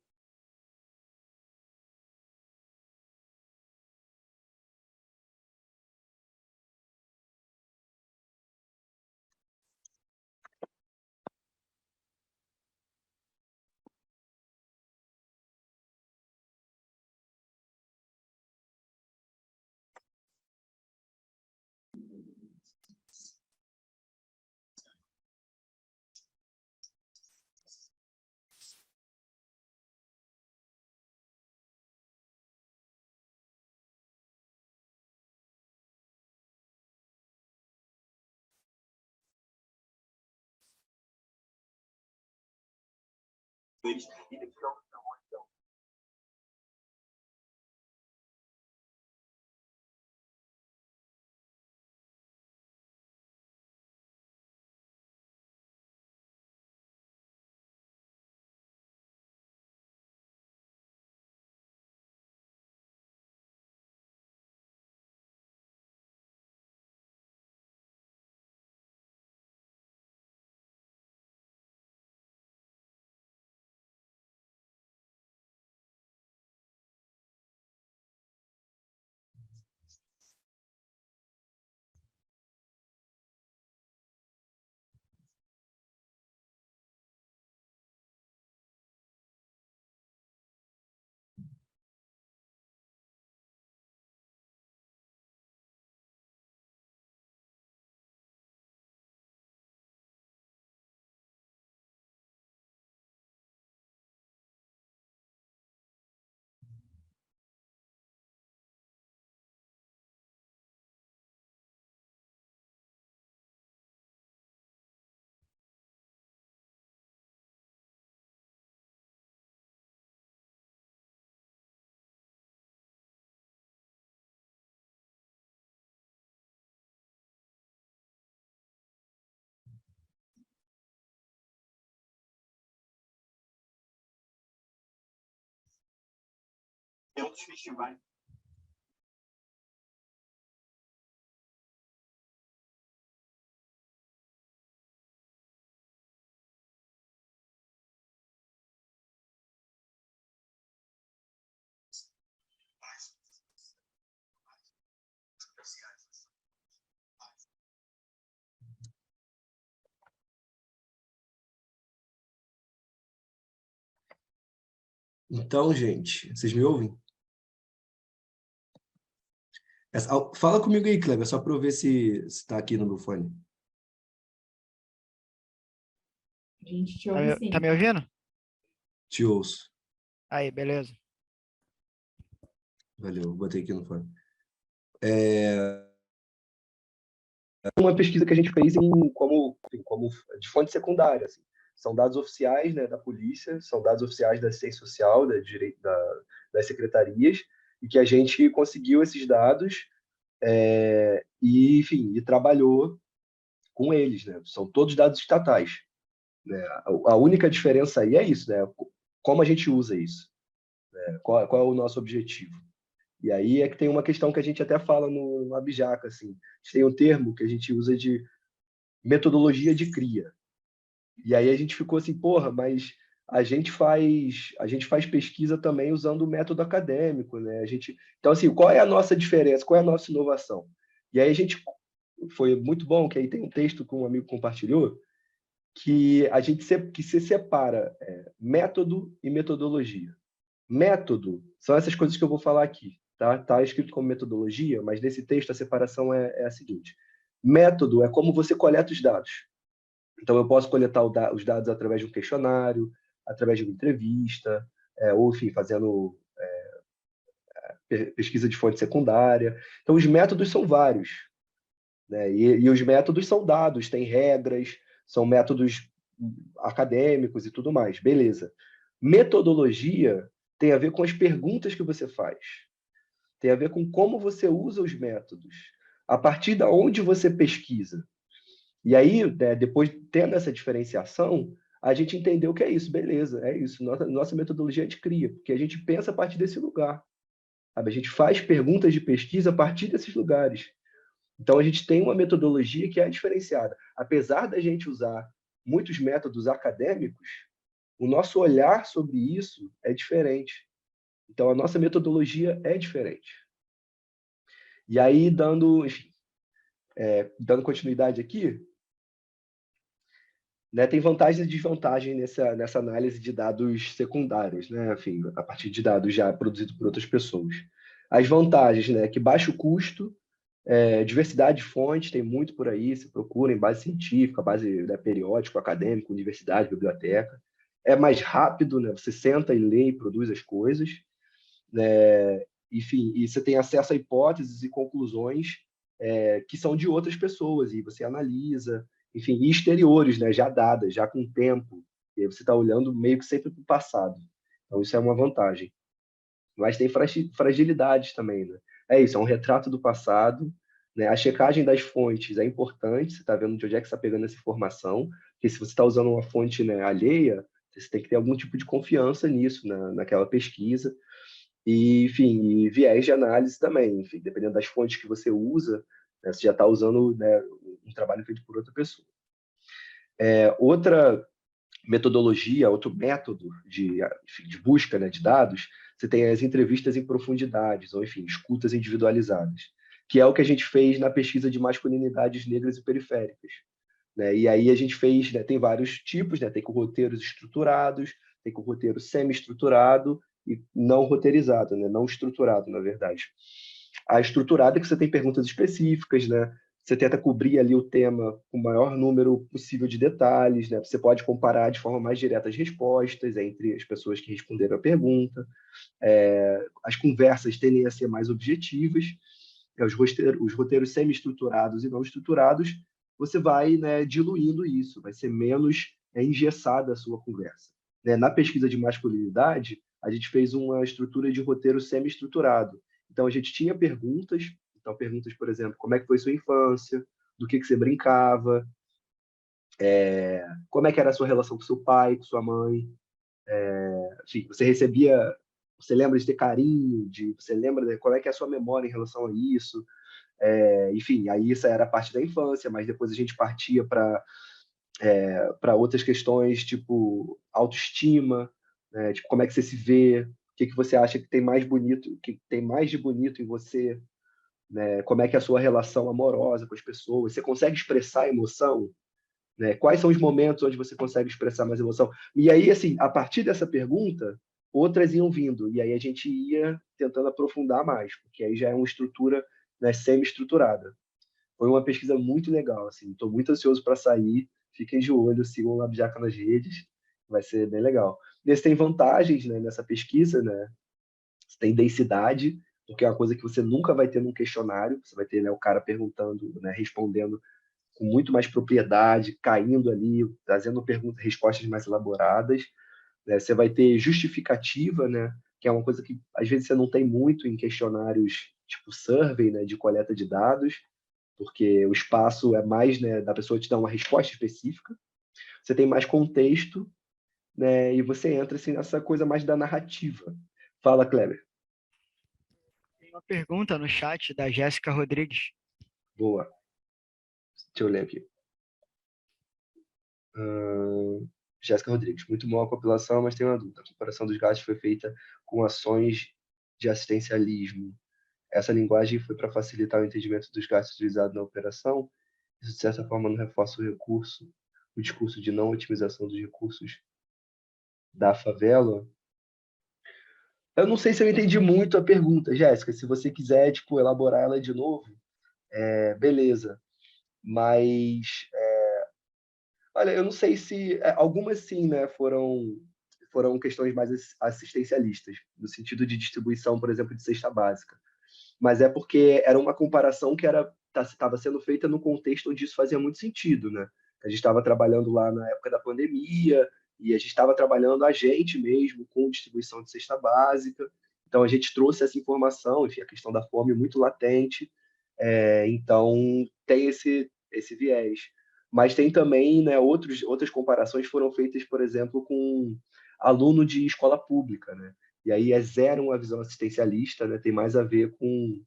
É um dos festivais. Então, gente, vocês me ouvem? Fala comigo aí, Kleber, só para eu ver se está aqui no meu fone. A gente te ouve sim. Tá me ouvindo? Te ouço. Aí, beleza. Valeu, botei aqui no fone. Uma pesquisa que a gente fez como de fonte secundária. Assim. São dados oficiais, né, da polícia, são dados oficiais da assistência social, das secretarias, e que a gente conseguiu esses dados e trabalhou com eles. Né? São todos dados estatais. Né? A única diferença aí é isso, né? Como a gente usa isso. Né? Qual é o nosso objetivo? E aí é que tem uma questão que a gente até fala no Abjaca, assim. A gente tem um termo que a gente usa de metodologia de cria. E aí a gente ficou assim, porra, mas a gente faz pesquisa também usando o método acadêmico, né? Então, assim, qual é a nossa diferença? Qual é a nossa inovação? E aí foi muito bom que aí tem um texto que um amigo compartilhou, que se separa método e metodologia. Método são essas coisas que eu vou falar aqui, tá? Tá escrito como metodologia, mas nesse texto a separação é a seguinte: método é como você coleta os dados. Então eu posso coletar os dados através de um questionário, através de uma entrevista, ou enfim, fazendo pesquisa de fonte secundária. Então os métodos são vários, né? E os métodos são dados, têm regras, são métodos acadêmicos e tudo mais, beleza. Metodologia tem a ver com as perguntas que você faz, tem a ver com como você usa os métodos, a partir de onde você pesquisa. E aí, né, depois, tendo essa diferenciação, a gente entendeu que é isso, beleza, é isso. Nossa metodologia a gente cria, porque a gente pensa a partir desse lugar. Sabe? A gente faz perguntas de pesquisa a partir desses lugares. Então, a gente tem uma metodologia que é diferenciada. Apesar da gente usar muitos métodos acadêmicos, o nosso olhar sobre isso é diferente. Então, a nossa metodologia é diferente. E aí, enfim, dando continuidade aqui, né, tem vantagem e desvantagem nessa análise de dados secundários, né, enfim, a partir de dados já produzidos por outras pessoas. As vantagens, né, que baixo custo, diversidade de fontes, tem muito por aí, se procura em base científica, base, né, periódico, acadêmico, universidade, biblioteca. É mais rápido, né, você senta e lê e produz as coisas, né, enfim, e você tem acesso a hipóteses e conclusões que são de outras pessoas, e você analisa, enfim, e exteriores, né, já dadas, já com tempo, e aí você está olhando meio que sempre para o passado. Então, isso é uma vantagem. Mas tem fragilidades também, né? É isso, é um retrato do passado, né? A checagem das fontes é importante, você está vendo de onde é que você está pegando essa informação, porque se você está usando uma fonte, né, alheia, você tem que ter algum tipo de confiança nisso, naquela pesquisa. E, enfim, e viés de análise também, enfim, dependendo das fontes que você usa, né, você já está usando, né, um trabalho feito por outra pessoa. Outra metodologia, outro método de busca, né, de dados, você tem as entrevistas em profundidades, ou enfim, escutas individualizadas, que é o que a gente fez na pesquisa de masculinidades negras e periféricas. Né? E aí a gente fez, né, tem vários tipos, né? Tem com roteiros estruturados, tem com roteiro semi-estruturado e não roteirizado, né? Não estruturado, na verdade. A estruturada é que você tem perguntas específicas, né? Você tenta cobrir ali o tema com o maior número possível de detalhes, né? Você pode comparar de forma mais direta as respostas entre as pessoas que responderam a pergunta. As conversas tendem a ser mais objetivas. Os roteiros semi-estruturados e não estruturados, você vai, né, diluindo isso, vai ser menos engessada a sua conversa. Né? Na pesquisa de masculinidade, a gente fez uma estrutura de roteiro semi-estruturado. Então, a gente tinha perguntas, por exemplo, como é que foi sua infância, do que você brincava, como é que era a sua relação com seu pai, com sua mãe, enfim, você lembra de ter carinho, você lembra de qual é que é a sua memória em relação a isso, enfim, aí isso era a parte da infância, mas depois a gente partia para outras questões, tipo autoestima, né? Tipo, como é que você se vê, o que você acha que tem mais bonito, que tem mais de bonito em você, né? Como é que é a sua relação amorosa com as pessoas, você consegue expressar emoção, né? Quais são os momentos onde você consegue expressar mais emoção? E aí, assim, a partir dessa pergunta, outras iam vindo, e aí a gente ia tentando aprofundar mais, porque aí já é uma estrutura, né, semi-estruturada. Foi uma pesquisa muito legal, assim, estou muito ansioso para sair, fiquem de olho, sigam o Labjaca nas redes, vai ser bem legal. Nesse tem vantagens, né, nessa pesquisa, né? Você tem densidade, porque é uma coisa que você nunca vai ter num questionário, você vai ter, né, o cara perguntando, né, respondendo com muito mais propriedade, caindo ali, trazendo perguntas, respostas mais elaboradas, né? Você vai ter justificativa, né? Que é uma coisa que às vezes você não tem muito em questionários tipo survey, né? De coleta de dados, porque o espaço é mais, né, da pessoa te dar uma resposta específica. Você tem mais contexto, né? E você entra assim, nessa coisa mais da narrativa. Fala, Kleber. Tem uma pergunta no chat da Jéssica Rodrigues. Boa. Deixa eu ler aqui. Jéssica Rodrigues. Muito boa a compilação, mas tem uma dúvida. A comparação dos gastos foi feita com ações de assistencialismo. Essa linguagem foi para facilitar o entendimento dos gastos utilizados na operação. Isso, de certa forma, não reforça o discurso de não otimização dos recursos da favela. Eu não sei se eu entendi muito a pergunta, Jéssica. Se você quiser, tipo, elaborar ela de novo, beleza. Mas, olha, eu não sei se... algumas, sim, né, foram questões mais assistencialistas, no sentido de distribuição, por exemplo, de cesta básica. Mas é porque era uma comparação que estava sendo feita no contexto onde isso fazia muito sentido, né? A gente estava trabalhando lá na época da pandemia e a gente estava trabalhando a gente mesmo com distribuição de cesta básica. Então, a gente trouxe essa informação, enfim, a questão da fome muito latente. Então, tem esse viés. Mas tem também, né, outras comparações foram feitas, por exemplo, com aluno de escola pública, né? E aí é zero uma visão assistencialista, né? Tem mais a ver com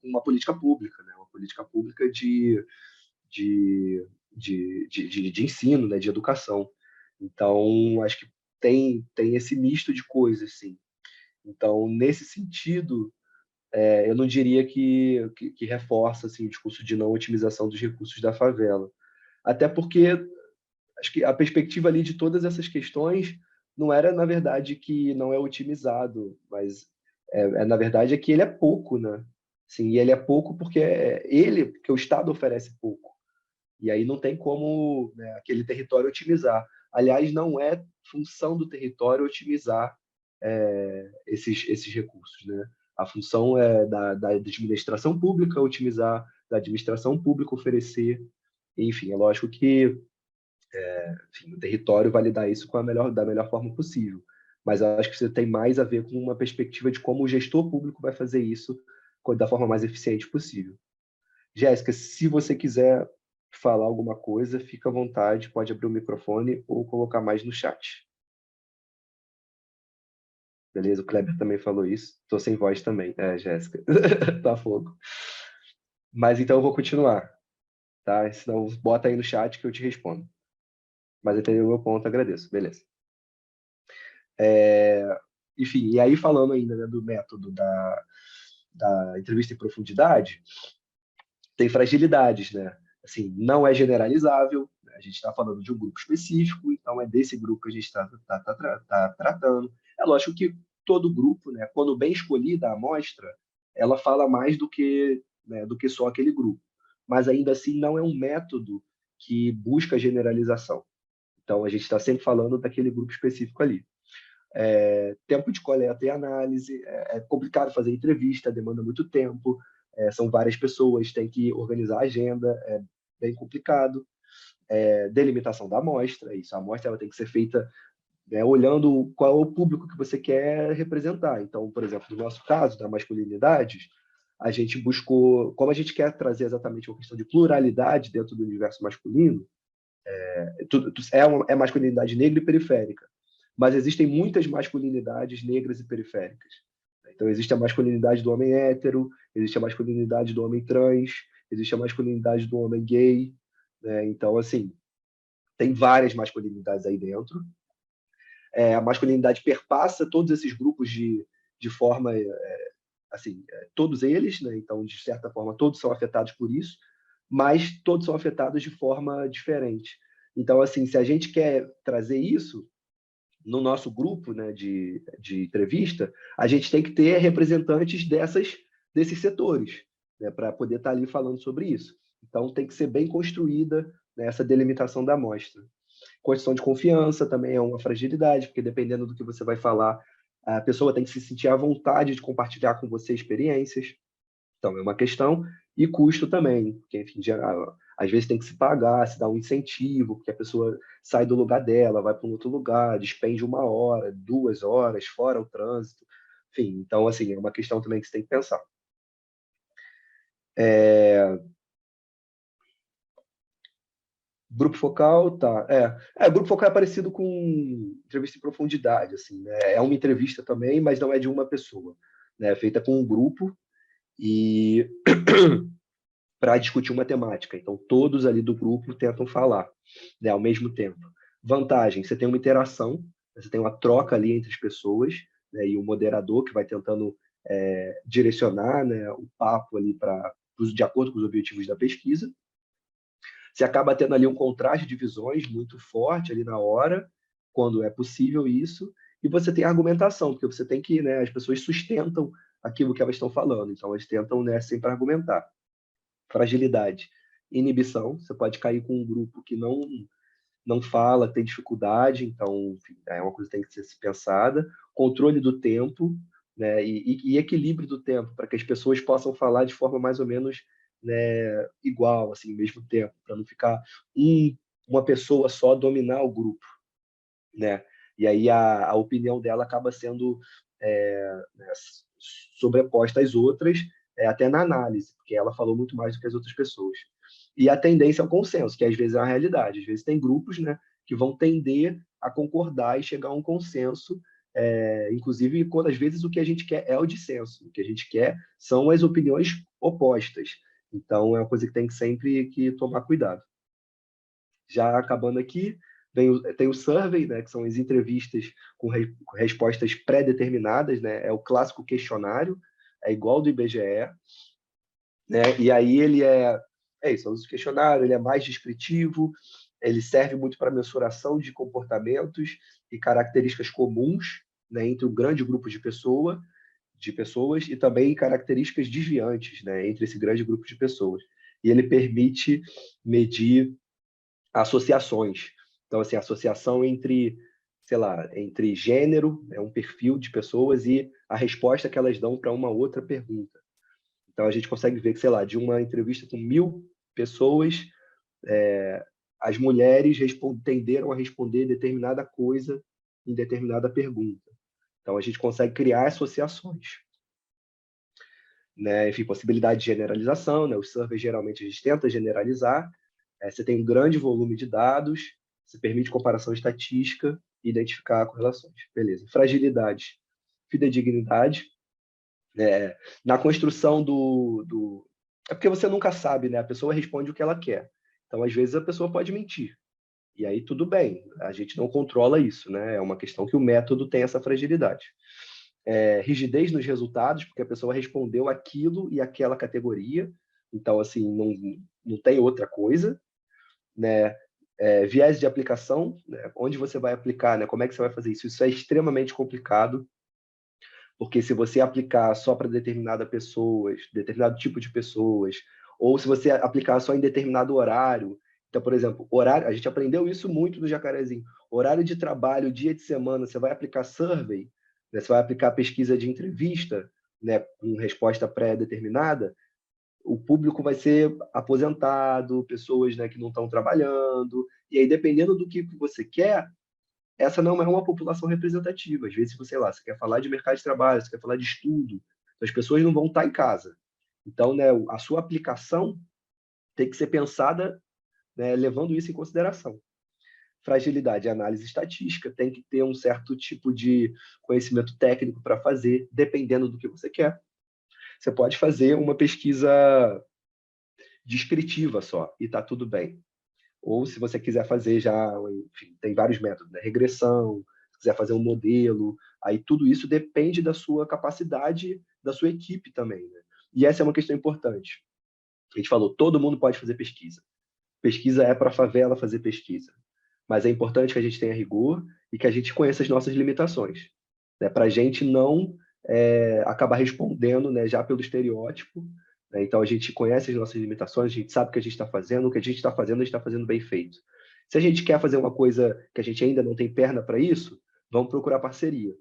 uma política pública, né? Uma política pública de ensino, né? De educação. Então, acho que tem esse misto de coisas, sim. Então, nesse sentido, eu não diria que reforça assim, o discurso de não otimização dos recursos da favela. Até porque acho que a perspectiva ali de todas essas questões não era, na verdade, que não é otimizado, mas na verdade, é que ele é pouco, né? Sim, e ele é pouco porque porque o Estado oferece pouco. E aí não tem como, né, aquele território otimizar. Aliás, não é função do território otimizar esses recursos, né? A função é da administração pública otimizar, da administração pública oferecer. Enfim, é lógico que enfim, o território validar isso da melhor forma possível. Mas eu acho que isso tem mais a ver com uma perspectiva de como o gestor público vai fazer isso da forma mais eficiente possível. Jéssica, se você quiser falar alguma coisa, fica à vontade, pode abrir o microfone ou colocar mais no chat. Beleza? O Kleber também falou isso. Estou sem voz também, Jéssica. Tá fogo. Mas então eu vou continuar, tá? Senão bota aí no chat que eu te respondo. Mas entendeu o meu ponto, agradeço. Beleza. Enfim, e aí falando ainda, né, do método da entrevista em profundidade, tem fragilidades, né? Assim, não é generalizável, né? A gente está falando de um grupo específico, então é desse grupo que a gente está tratando. É lógico que todo grupo, né, quando bem escolhida a amostra, ela fala mais do que, né, do que só aquele grupo. Mas ainda assim não é um método que busca generalização. Então a gente está sempre falando daquele grupo específico ali. Tempo de coleta e análise, é complicado fazer entrevista, demanda muito tempo, são várias pessoas, tem que organizar a agenda, é bem complicado. Delimitação da amostra, isso, a amostra ela tem que ser feita olhando qual é o público que você quer representar. Então, por exemplo, no nosso caso, da masculinidades, a gente buscou, como a gente quer trazer exatamente uma questão de pluralidade dentro do universo masculino, é masculinidade negra e periférica, mas existem muitas masculinidades negras e periféricas. Então, existe a masculinidade do homem hétero, existe a masculinidade do homem trans, existe a masculinidade do homem gay, né? Então, assim, tem várias masculinidades aí dentro. A masculinidade perpassa todos esses grupos de forma, assim, todos eles, né? Então, de certa forma, todos são afetados por isso, mas todos são afetados de forma diferente. Então, assim, se a gente quer trazer isso no nosso grupo, né, de entrevista, a gente tem que ter representantes desses setores, né, para poder estar ali falando sobre isso. Então, tem que ser bem construída, né, essa delimitação da amostra. Condição de confiança também é uma fragilidade, porque dependendo do que você vai falar, a pessoa tem que se sentir à vontade de compartilhar com você experiências. Então, é uma questão. E custo também, porque, enfim, às vezes tem que se pagar, se dá um incentivo, porque a pessoa sai do lugar dela, vai para um outro lugar, despende 1 hora, 2 horas, fora o trânsito. Enfim, então, assim, é uma questão também que você tem que pensar. Grupo focal, tá. Grupo focal é parecido com entrevista em profundidade, assim, né? É uma entrevista também, mas não é de uma pessoa, né? É feita com um grupo e para discutir uma temática. Então, todos ali do grupo tentam falar, né, ao mesmo tempo. Vantagem, você tem uma interação, você tem uma troca ali entre as pessoas, né, e o moderador que vai tentando direcionar, né, o papo ali de acordo com os objetivos da pesquisa. Você acaba tendo ali um contraste de visões muito forte ali na hora, quando é possível isso, e você tem argumentação, porque você tem que, né, as pessoas sustentam aquilo que elas estão falando, então elas tentam, né, sempre argumentar. Fragilidade, inibição, você pode cair com um grupo que não fala, tem dificuldade, então, enfim, é uma coisa que tem que ser pensada. Controle do tempo, né, e equilíbrio do tempo, para que as pessoas possam falar de forma mais ou menos, né, igual, assim, ao mesmo tempo, para não ficar uma pessoa só dominar o grupo, né? E aí a opinião dela acaba sendo né, sobreposta às outras, até na análise, porque ela falou muito mais do que as outras pessoas. E a tendência ao consenso, que às vezes é uma realidade. Às vezes tem grupos, né, que vão tender a concordar e chegar a um consenso, inclusive quando às vezes o que a gente quer é o dissenso. O que a gente quer são as opiniões opostas. Então é uma coisa que tem que sempre que tomar cuidado. Já acabando aqui, tem o survey, né, que são as entrevistas com respostas pré-determinadas, né, é o clássico questionário, é igual do IBGE, né, e aí ele é isso, o questionário, ele é mais descritivo, ele serve muito para mensuração de comportamentos e características comuns, né, entre um grande grupo de pessoas e também características desviantes, né, entre esse grande grupo de pessoas. E ele permite medir associações. Então, assim, associação entre, sei lá, entre gênero, um perfil de pessoas e a resposta que elas dão para uma outra pergunta. Então, a gente consegue ver que, sei lá, de uma entrevista com 1.000 pessoas, as mulheres tenderam a responder determinada coisa em determinada pergunta. Então, a gente consegue criar associações. Né? Enfim, possibilidade de generalização, né? Os surveys, geralmente, a gente tenta generalizar. Você tem um grande volume de dados, você permite comparação estatística e identificar correlações. Beleza. Fragilidade, fidedignidade. Na construção do... É porque você nunca sabe, né? A pessoa responde o que ela quer. Então, às vezes, a pessoa pode mentir. E aí, tudo bem. A gente não controla isso, né? É uma questão que o método tem essa fragilidade. Rigidez nos resultados, porque a pessoa respondeu aquilo e aquela categoria. Então, assim, não tem outra coisa. Né? Viés de aplicação, né? Onde você vai aplicar, né? Como é que você vai fazer isso? Isso é extremamente complicado, porque se você aplicar só para determinado tipo de pessoas, ou se você aplicar só em determinado horário. Então, por exemplo, horário, a gente aprendeu isso muito no Jacarezinho. Horário de trabalho, dia de semana, você vai aplicar survey, né? Você vai aplicar pesquisa de entrevista, né? Com resposta pré-determinada, o público vai ser aposentado, pessoas, né, que não estão trabalhando, e aí, dependendo do que você quer, essa não é uma população representativa. Às vezes, sei lá, você quer falar de mercado de trabalho, você quer falar de estudo, as pessoas não vão estar em casa. Então, né, a sua aplicação tem que ser pensada, né, levando isso em consideração. Fragilidade e análise estatística, tem que ter um certo tipo de conhecimento técnico para fazer, dependendo do que você quer. Você pode fazer uma pesquisa descritiva só, e está tudo bem. Ou se você quiser fazer já, enfim, tem vários métodos, né? Regressão, se quiser fazer um modelo, aí tudo isso depende da sua capacidade, da sua equipe também, né? E essa é uma questão importante. A gente falou, todo mundo pode fazer pesquisa. Pesquisa é para a favela fazer pesquisa. Mas é importante que a gente tenha rigor e que a gente conheça as nossas limitações, né? Para a gente não acabar respondendo, né, já pelo estereótipo, né? Então, a gente conhece as nossas limitações, a gente sabe o que a gente está fazendo, o que a gente está fazendo, a gente está fazendo bem feito. Se a gente quer fazer uma coisa que a gente ainda não tem perna para isso, vamos procurar parceria,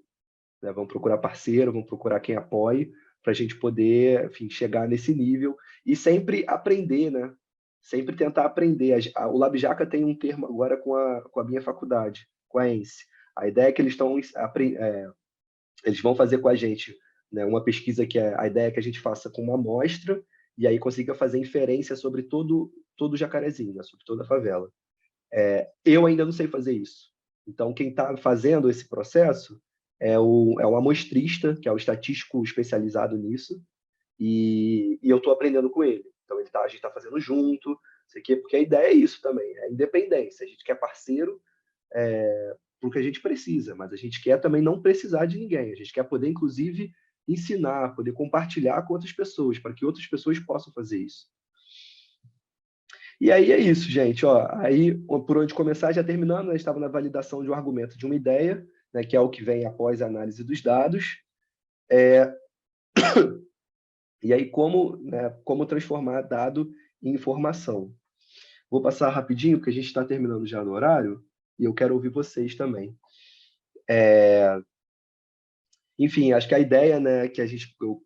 né? Vamos procurar parceiro, vamos procurar quem apoie, para a gente poder, enfim, chegar nesse nível e sempre aprender, né? Sempre tentar aprender. O LabJaca tem um termo agora com a minha faculdade, com a ENSE. A ideia é que eles vão fazer com a gente, né, uma pesquisa que a ideia é que a gente faça com uma amostra e aí consiga fazer inferência sobre todo o Jacarezinho, né, sobre toda a favela. Eu ainda não sei fazer isso. Então, quem está fazendo esse processo é o amostrista, que é o estatístico especializado nisso, e eu estou aprendendo com ele. Então, a gente está fazendo junto, sei que, porque a ideia é isso também, é independência. A gente quer parceiro porque a gente precisa, mas a gente quer também não precisar de ninguém. A gente quer poder, inclusive, ensinar, poder compartilhar com outras pessoas, para que outras pessoas possam fazer isso. E aí é isso, gente. Aí, por onde começar, já terminando, nós estávamos na validação de um argumento de uma ideia, né, que é o que vem após a análise dos dados. E aí, como transformar dado em informação. Vou passar rapidinho, porque a gente está terminando já no horário, e eu quero ouvir vocês também. Enfim, acho que a ideia, né, que eu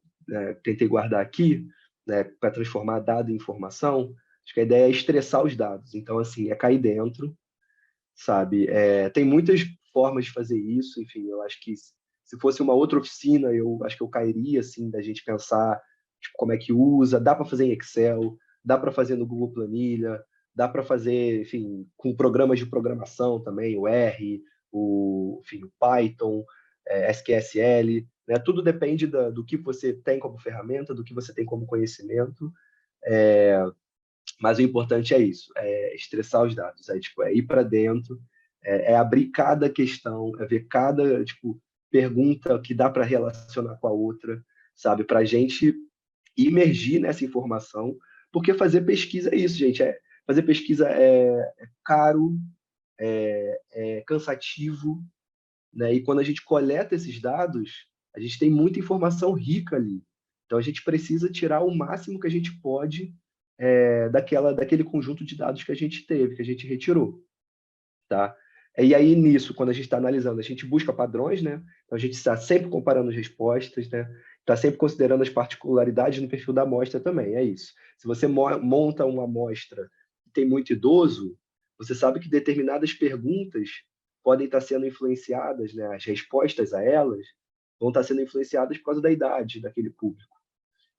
tentei guardar aqui, né, para transformar dado em informação, acho que a ideia é estressar os dados. Então, assim, é cair dentro, sabe? Tem muitas formas de fazer isso, enfim, eu acho que se fosse uma outra oficina, eu acho que eu cairia, assim, da gente pensar tipo, como é que usa, dá para fazer em Excel, dá para fazer no Google Planilha, dá para fazer, enfim, com programas de programação também, o R, enfim, o Python, SQSL, né? Tudo depende do que você tem como ferramenta, do que você tem como conhecimento, mas o importante é isso, é estressar os dados, tipo, é ir para dentro, é abrir cada questão, é ver cada tipo, pergunta que dá para relacionar com a outra, sabe? Para a gente imergir nessa informação, porque fazer pesquisa é isso, gente. Fazer pesquisa é caro, é cansativo, né? E quando a gente coleta esses dados, a gente tem muita informação rica ali. Então a gente precisa tirar o máximo que a gente pode daquele conjunto de dados que a gente teve, que a gente retirou, tá? E aí nisso, quando a gente está analisando, a gente busca padrões, né? Então a gente está sempre comparando as respostas, né? Está sempre considerando as particularidades no perfil da amostra também, é isso. Se você monta uma amostra que tem muito idoso, você sabe que determinadas perguntas podem estar sendo influenciadas, né? As respostas a elas vão estar sendo influenciadas por causa da idade daquele público.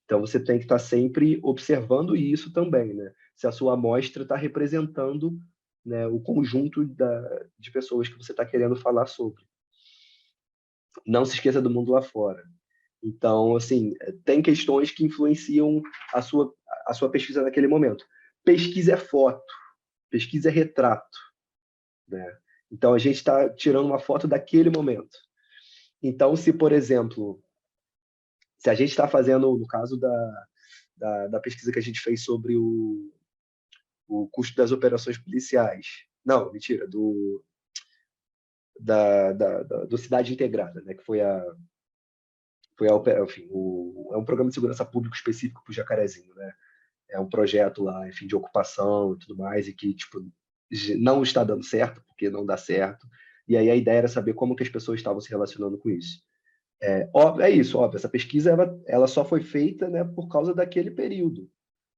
Então, você tem que estar sempre observando isso também, né? Se a sua amostra está representando, né, o conjunto de pessoas que você está querendo falar sobre. Não se esqueça do mundo lá fora. Então, assim, tem questões que influenciam a sua pesquisa naquele momento. Pesquisa é foto, pesquisa é retrato, né? Então, a gente está tirando uma foto daquele momento. Então, se, por exemplo, se a gente está fazendo, no caso da pesquisa que a gente fez sobre o custo das operações policiais. Não, mentira, do Cidade Integrada, né, que enfim, é um programa de segurança pública específico para o Jacarezinho, né? É um projeto lá, enfim, de ocupação e tudo mais, e que tipo, não está dando certo, porque não dá certo. E aí a ideia era saber como que as pessoas estavam se relacionando com isso. É isso, óbvio, essa pesquisa ela só foi feita, né, por causa daquele período,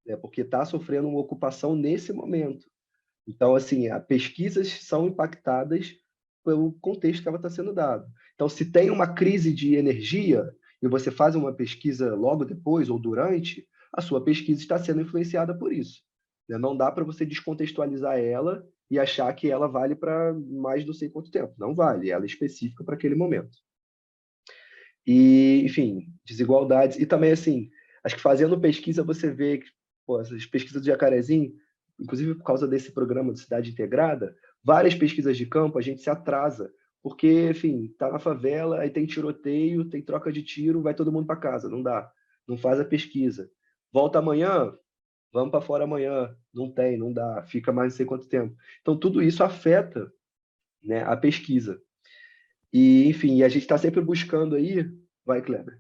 né, porque está sofrendo uma ocupação nesse momento. Então, assim, as pesquisas são impactadas pelo contexto que ela está sendo dado. Então, se tem uma crise de energia e você faz uma pesquisa logo depois ou durante, a sua pesquisa está sendo influenciada por isso, né? Não dá para você descontextualizar ela e achar que ela vale para mais não sei quanto tempo. Não vale, ela é específica para aquele momento. E, enfim, desigualdades. E também, assim, acho que fazendo pesquisa você vê que pô, essas pesquisas do Jacarezinho, inclusive por causa desse programa de Cidade Integrada, várias pesquisas de campo a gente se atrasa, porque, enfim, tá na favela, aí tem tiroteio, tem troca de tiro, vai todo mundo para casa, não dá, não faz a pesquisa. Volta amanhã, vamos para fora amanhã, não tem, não dá, fica mais não sei quanto tempo. Então, tudo isso afeta, né, a pesquisa. E, enfim, a gente está sempre buscando aí, vai, Kleber.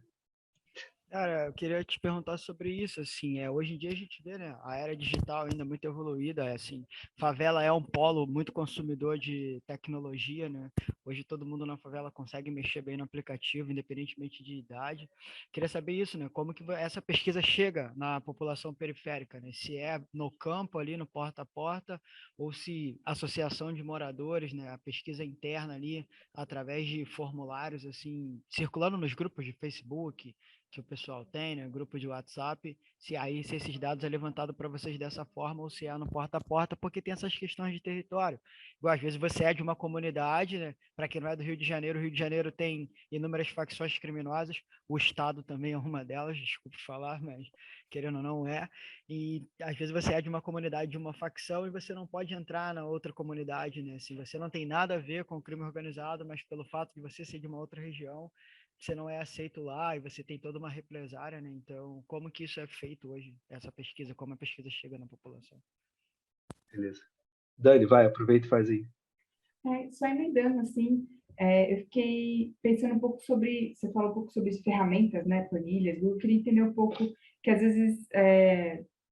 Cara, eu queria te perguntar sobre isso, assim, hoje em dia a gente vê, né, a era digital ainda muito evoluída, assim, favela é um polo muito consumidor de tecnologia, né, hoje todo mundo na favela consegue mexer bem no aplicativo, independentemente de idade. Queria saber isso, né, como que essa pesquisa chega na população periférica, né, se é no campo ali, no porta a porta, ou se associação de moradores, né, a pesquisa interna ali, através de formulários, assim, circulando nos grupos de Facebook, que o pessoal tem, né, grupo de WhatsApp, se esses dados é levantado para vocês dessa forma ou se é no porta a porta, porque tem essas questões de território. Igual, às vezes você é de uma comunidade, né, para quem não é do Rio de Janeiro, o Rio de Janeiro tem inúmeras facções criminosas, o Estado também é uma delas, desculpe falar, mas querendo ou não é, e às vezes você é de uma comunidade, de uma facção, e você não pode entrar na outra comunidade, né, assim, você não tem nada a ver com o crime organizado, mas pelo fato de você ser de uma outra região, você não é aceito lá e você tem toda uma represária, né? Então, como que isso é feito hoje, essa pesquisa, como a pesquisa chega na população? Beleza. Dani, vai, aproveita e faz aí. Só emendando, assim, eu fiquei pensando um pouco sobre, você falou um pouco sobre as ferramentas, né, planilhas, eu queria entender um pouco, que às vezes,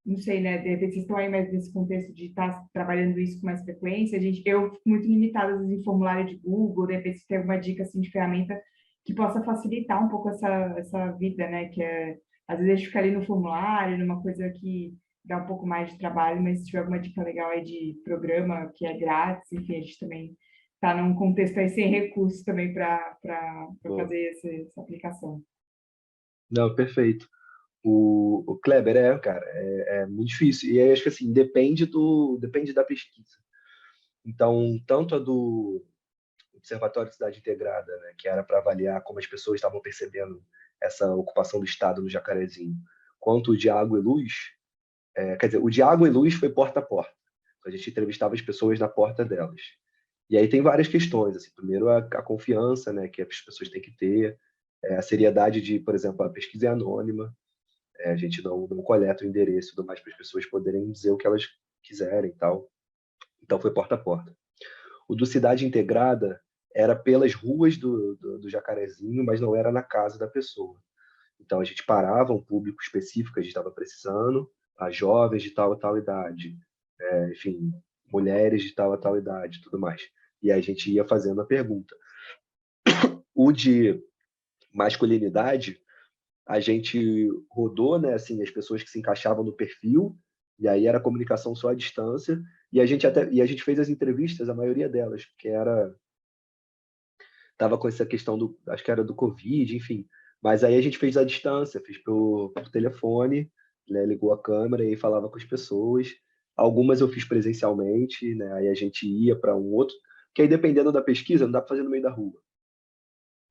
não sei, né, de repente vocês estão aí mais nesse contexto de estar trabalhando isso com mais frequência, eu fico muito limitada, às vezes, em formulário de Google, de repente você tem alguma dica, assim, de ferramenta que possa facilitar um pouco essa vida, né, que às vezes a gente fica ali no formulário, numa coisa que dá um pouco mais de trabalho, mas se tiver alguma dica legal aí de programa que é grátis, enfim, a gente também está num contexto aí sem recursos também para Pô, fazer essa aplicação. não, perfeito. O Kleber, cara, é muito difícil. E aí, acho que assim, depende da pesquisa. Então, tanto a do Observatório de Cidade Integrada, né, que era para avaliar como as pessoas estavam percebendo essa ocupação do Estado no Jacarezinho, quanto o de Água e Luz, quer dizer, o de Água e Luz foi porta a porta. A gente entrevistava as pessoas na porta delas. E aí tem várias questões. Assim, primeiro, a confiança, né, que as pessoas têm que ter, a seriedade de, por exemplo, a pesquisa é anônima, a gente não coleta o endereço e tudo mais para as pessoas poderem dizer o que elas quiserem e tal. Então foi porta a porta. O do Cidade Integrada era pelas ruas do Jacarezinho, mas não era na casa da pessoa. Então a gente parava um público específico que a gente estava precisando, a jovens de tal a tal idade, enfim, mulheres de tal a tal idade, tudo mais. E aí a gente ia fazendo a pergunta. O de masculinidade, a gente rodou, né, assim, as pessoas que se encaixavam no perfil, e aí era comunicação só à distância, e a gente fez as entrevistas, a maioria delas, porque tava com essa questão acho que era do Covid, enfim. Mas aí a gente fez à distância, fez por telefone, né, ligou a câmera e falava com as pessoas. Algumas eu fiz presencialmente, né, aí a gente ia para um outro, que aí dependendo da pesquisa, não dá para fazer no meio da rua.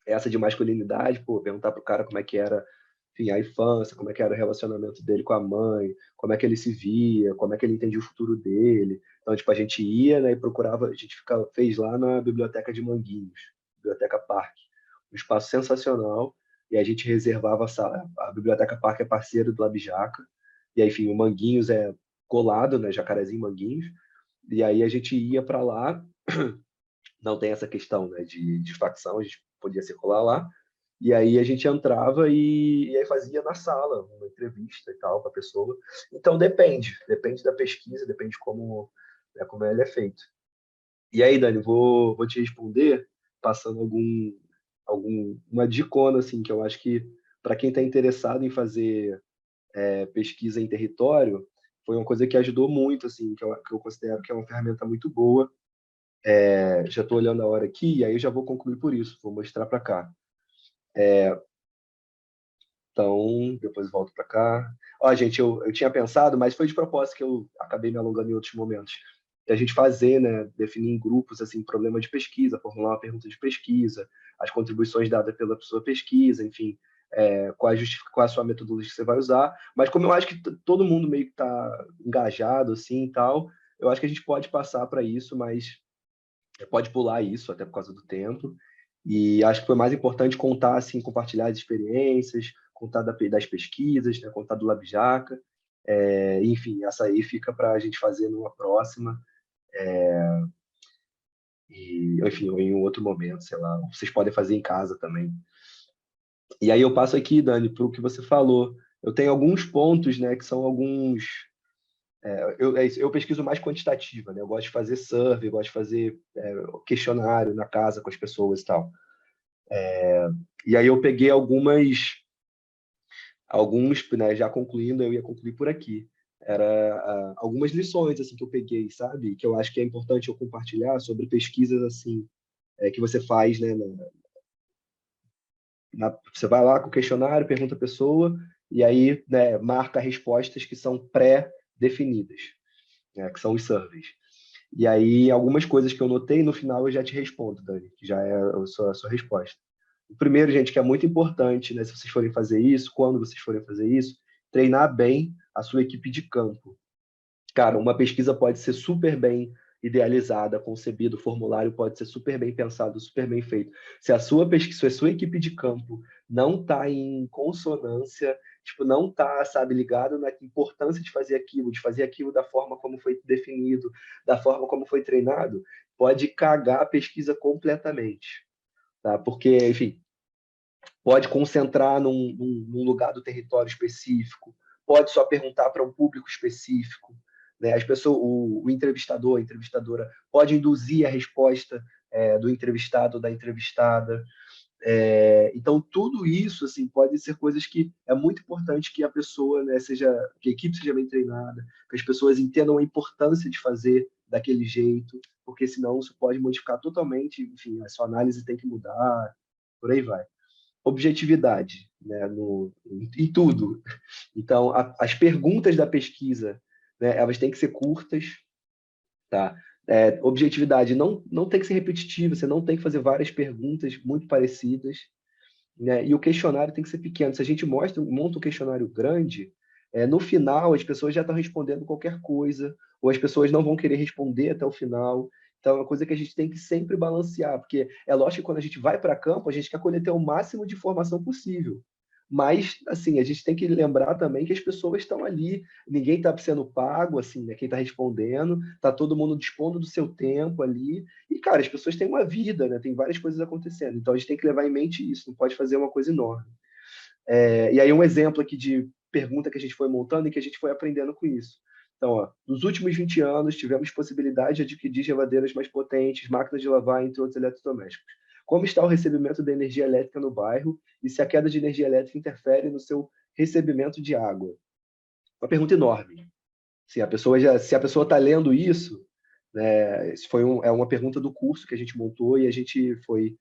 Essa de masculinidade, pô, perguntar pro cara como é que era, enfim, a infância, como é que era o relacionamento dele com a mãe, como é que ele se via, como é que ele entendia o futuro dele. Então, tipo, a gente ia, né, e procurava, a gente fez lá na Biblioteca de Manguinhos, Biblioteca Parque, um espaço sensacional, e a gente reservava a sala. A Biblioteca Parque é parceira do Labjaca, e aí, enfim, o Manguinhos é colado, né, Jacarezinho Manguinhos, e aí a gente ia para lá, não tem essa questão, né, de facção, a gente podia circular lá, e aí a gente entrava e aí fazia na sala uma entrevista e tal para a pessoa. Então depende da pesquisa, depende como, né, como ele é feito. E aí, Dani, vou te responder passando uma dicona assim que eu acho que para quem está interessado em fazer pesquisa em território foi uma coisa que ajudou muito, assim, que eu considero que é uma ferramenta muito boa. Já estou olhando a hora aqui e aí eu já vou concluir por isso, vou mostrar para cá. Então, depois volto para cá. Ó, gente, eu tinha pensado, mas foi de propósito que eu acabei me alongando em outros momentos. Que a gente fazer, né, definir em grupos, assim, problema de pesquisa, formular uma pergunta de pesquisa, as contribuições dadas pela sua pesquisa, enfim, qual é a sua metodologia que você vai usar. Mas como eu acho que todo mundo meio que está engajado, assim, e tal, eu acho que a gente pode passar para isso, mas pode pular isso, até por causa do tempo. E acho que foi mais importante contar, assim, compartilhar as experiências, contar das pesquisas, né, contar do LabJaca. Enfim, essa aí fica para a gente fazer numa próxima. Enfim, ou em um outro momento, sei lá. Vocês podem fazer em casa também. E aí eu passo aqui, Dani, para o que você falou. Eu tenho alguns pontos, né, que são alguns... eu pesquiso mais quantitativa, né? Eu gosto de fazer survey, gosto de fazer questionário na casa com as pessoas e tal. E aí eu peguei alguns, né, já concluindo, eu ia concluir por aqui. Algumas lições assim que eu peguei, sabe? Que eu acho que é importante eu compartilhar sobre pesquisas assim que você faz, né? Você vai lá com o questionário, pergunta a pessoa e aí, né, marca respostas que são pré-definidas, né, que são os surveys. E aí, algumas coisas que eu notei, no final eu já te respondo, Dani, que já é a sua resposta. O primeiro, gente, que é muito importante, né, se vocês forem fazer isso, quando vocês forem fazer isso, treinar bem a sua equipe de campo. Cara, uma pesquisa pode ser super bem idealizada, concebida, o formulário pode ser super bem pensado, super bem feito. Se a sua pesquisa, se a sua equipe de campo não está em consonância, tipo, não está, sabe, ligado na importância de fazer aquilo da forma como foi definido, da forma como foi treinado, pode cagar a pesquisa completamente, tá? Porque, enfim, pode concentrar num lugar do território específico, pode só perguntar para um público específico, né? As pessoas, o entrevistador, a entrevistadora, pode induzir a resposta do entrevistado ou da entrevistada. Então, tudo isso assim, pode ser coisas que é muito importante que a pessoa, né, que a equipe seja bem treinada, que as pessoas entendam a importância de fazer daquele jeito, porque senão isso pode modificar totalmente, enfim, a sua análise tem que mudar, por aí vai. Objetividade, né, em tudo. Então, as perguntas da pesquisa, né, elas têm que ser curtas, tá? Objetividade não tem que ser repetitiva, você não tem que fazer várias perguntas muito parecidas, né? E o questionário tem que ser pequeno. Se a gente monta um questionário grande, no final as pessoas já estão respondendo qualquer coisa, ou as pessoas não vão querer responder até o final. Então, é uma coisa que a gente tem que sempre balancear, porque é lógico que quando a gente vai para campo, a gente quer coletar o máximo de informação possível. Mas, assim, a gente tem que lembrar também que as pessoas estão ali, ninguém está sendo pago, assim, né? Quem está respondendo, está todo mundo dispondo do seu tempo ali. E, cara, as pessoas têm uma vida, né? Tem várias coisas acontecendo. Então, a gente tem que levar em mente isso, não pode fazer uma coisa enorme. E aí, um exemplo aqui de pergunta que a gente foi montando e que a gente foi aprendendo com isso. Então, ó, nos últimos 20 anos, tivemos possibilidade de adquirir geladeiras mais potentes, máquinas de lavar, entre outros eletrodomésticos. Como está o recebimento da energia elétrica no bairro e se a queda de energia elétrica interfere no seu recebimento de água? Uma pergunta enorme. Se a pessoa está lendo isso, né, isso é uma pergunta do curso que a gente montou e a gente foi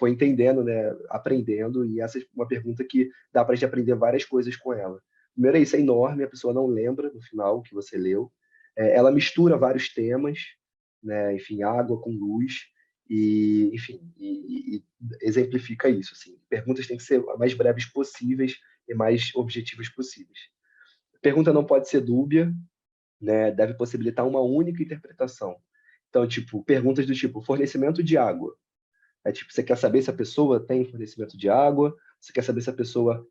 entendendo, né, aprendendo, e essa é uma pergunta que dá para a gente aprender várias coisas com ela. Primeiro, isso é enorme, a pessoa não lembra no final o que você leu. Ela mistura vários temas, né, enfim, água com luz, e, enfim, e exemplifica isso. Assim. Perguntas têm que ser mais breves possíveis e mais objetivas possíveis. A pergunta não pode ser dúbia, né, deve possibilitar uma única interpretação. Então, tipo, perguntas do tipo, fornecimento de água. Tipo, você quer saber se a pessoa tem fornecimento de água, você quer saber se a pessoa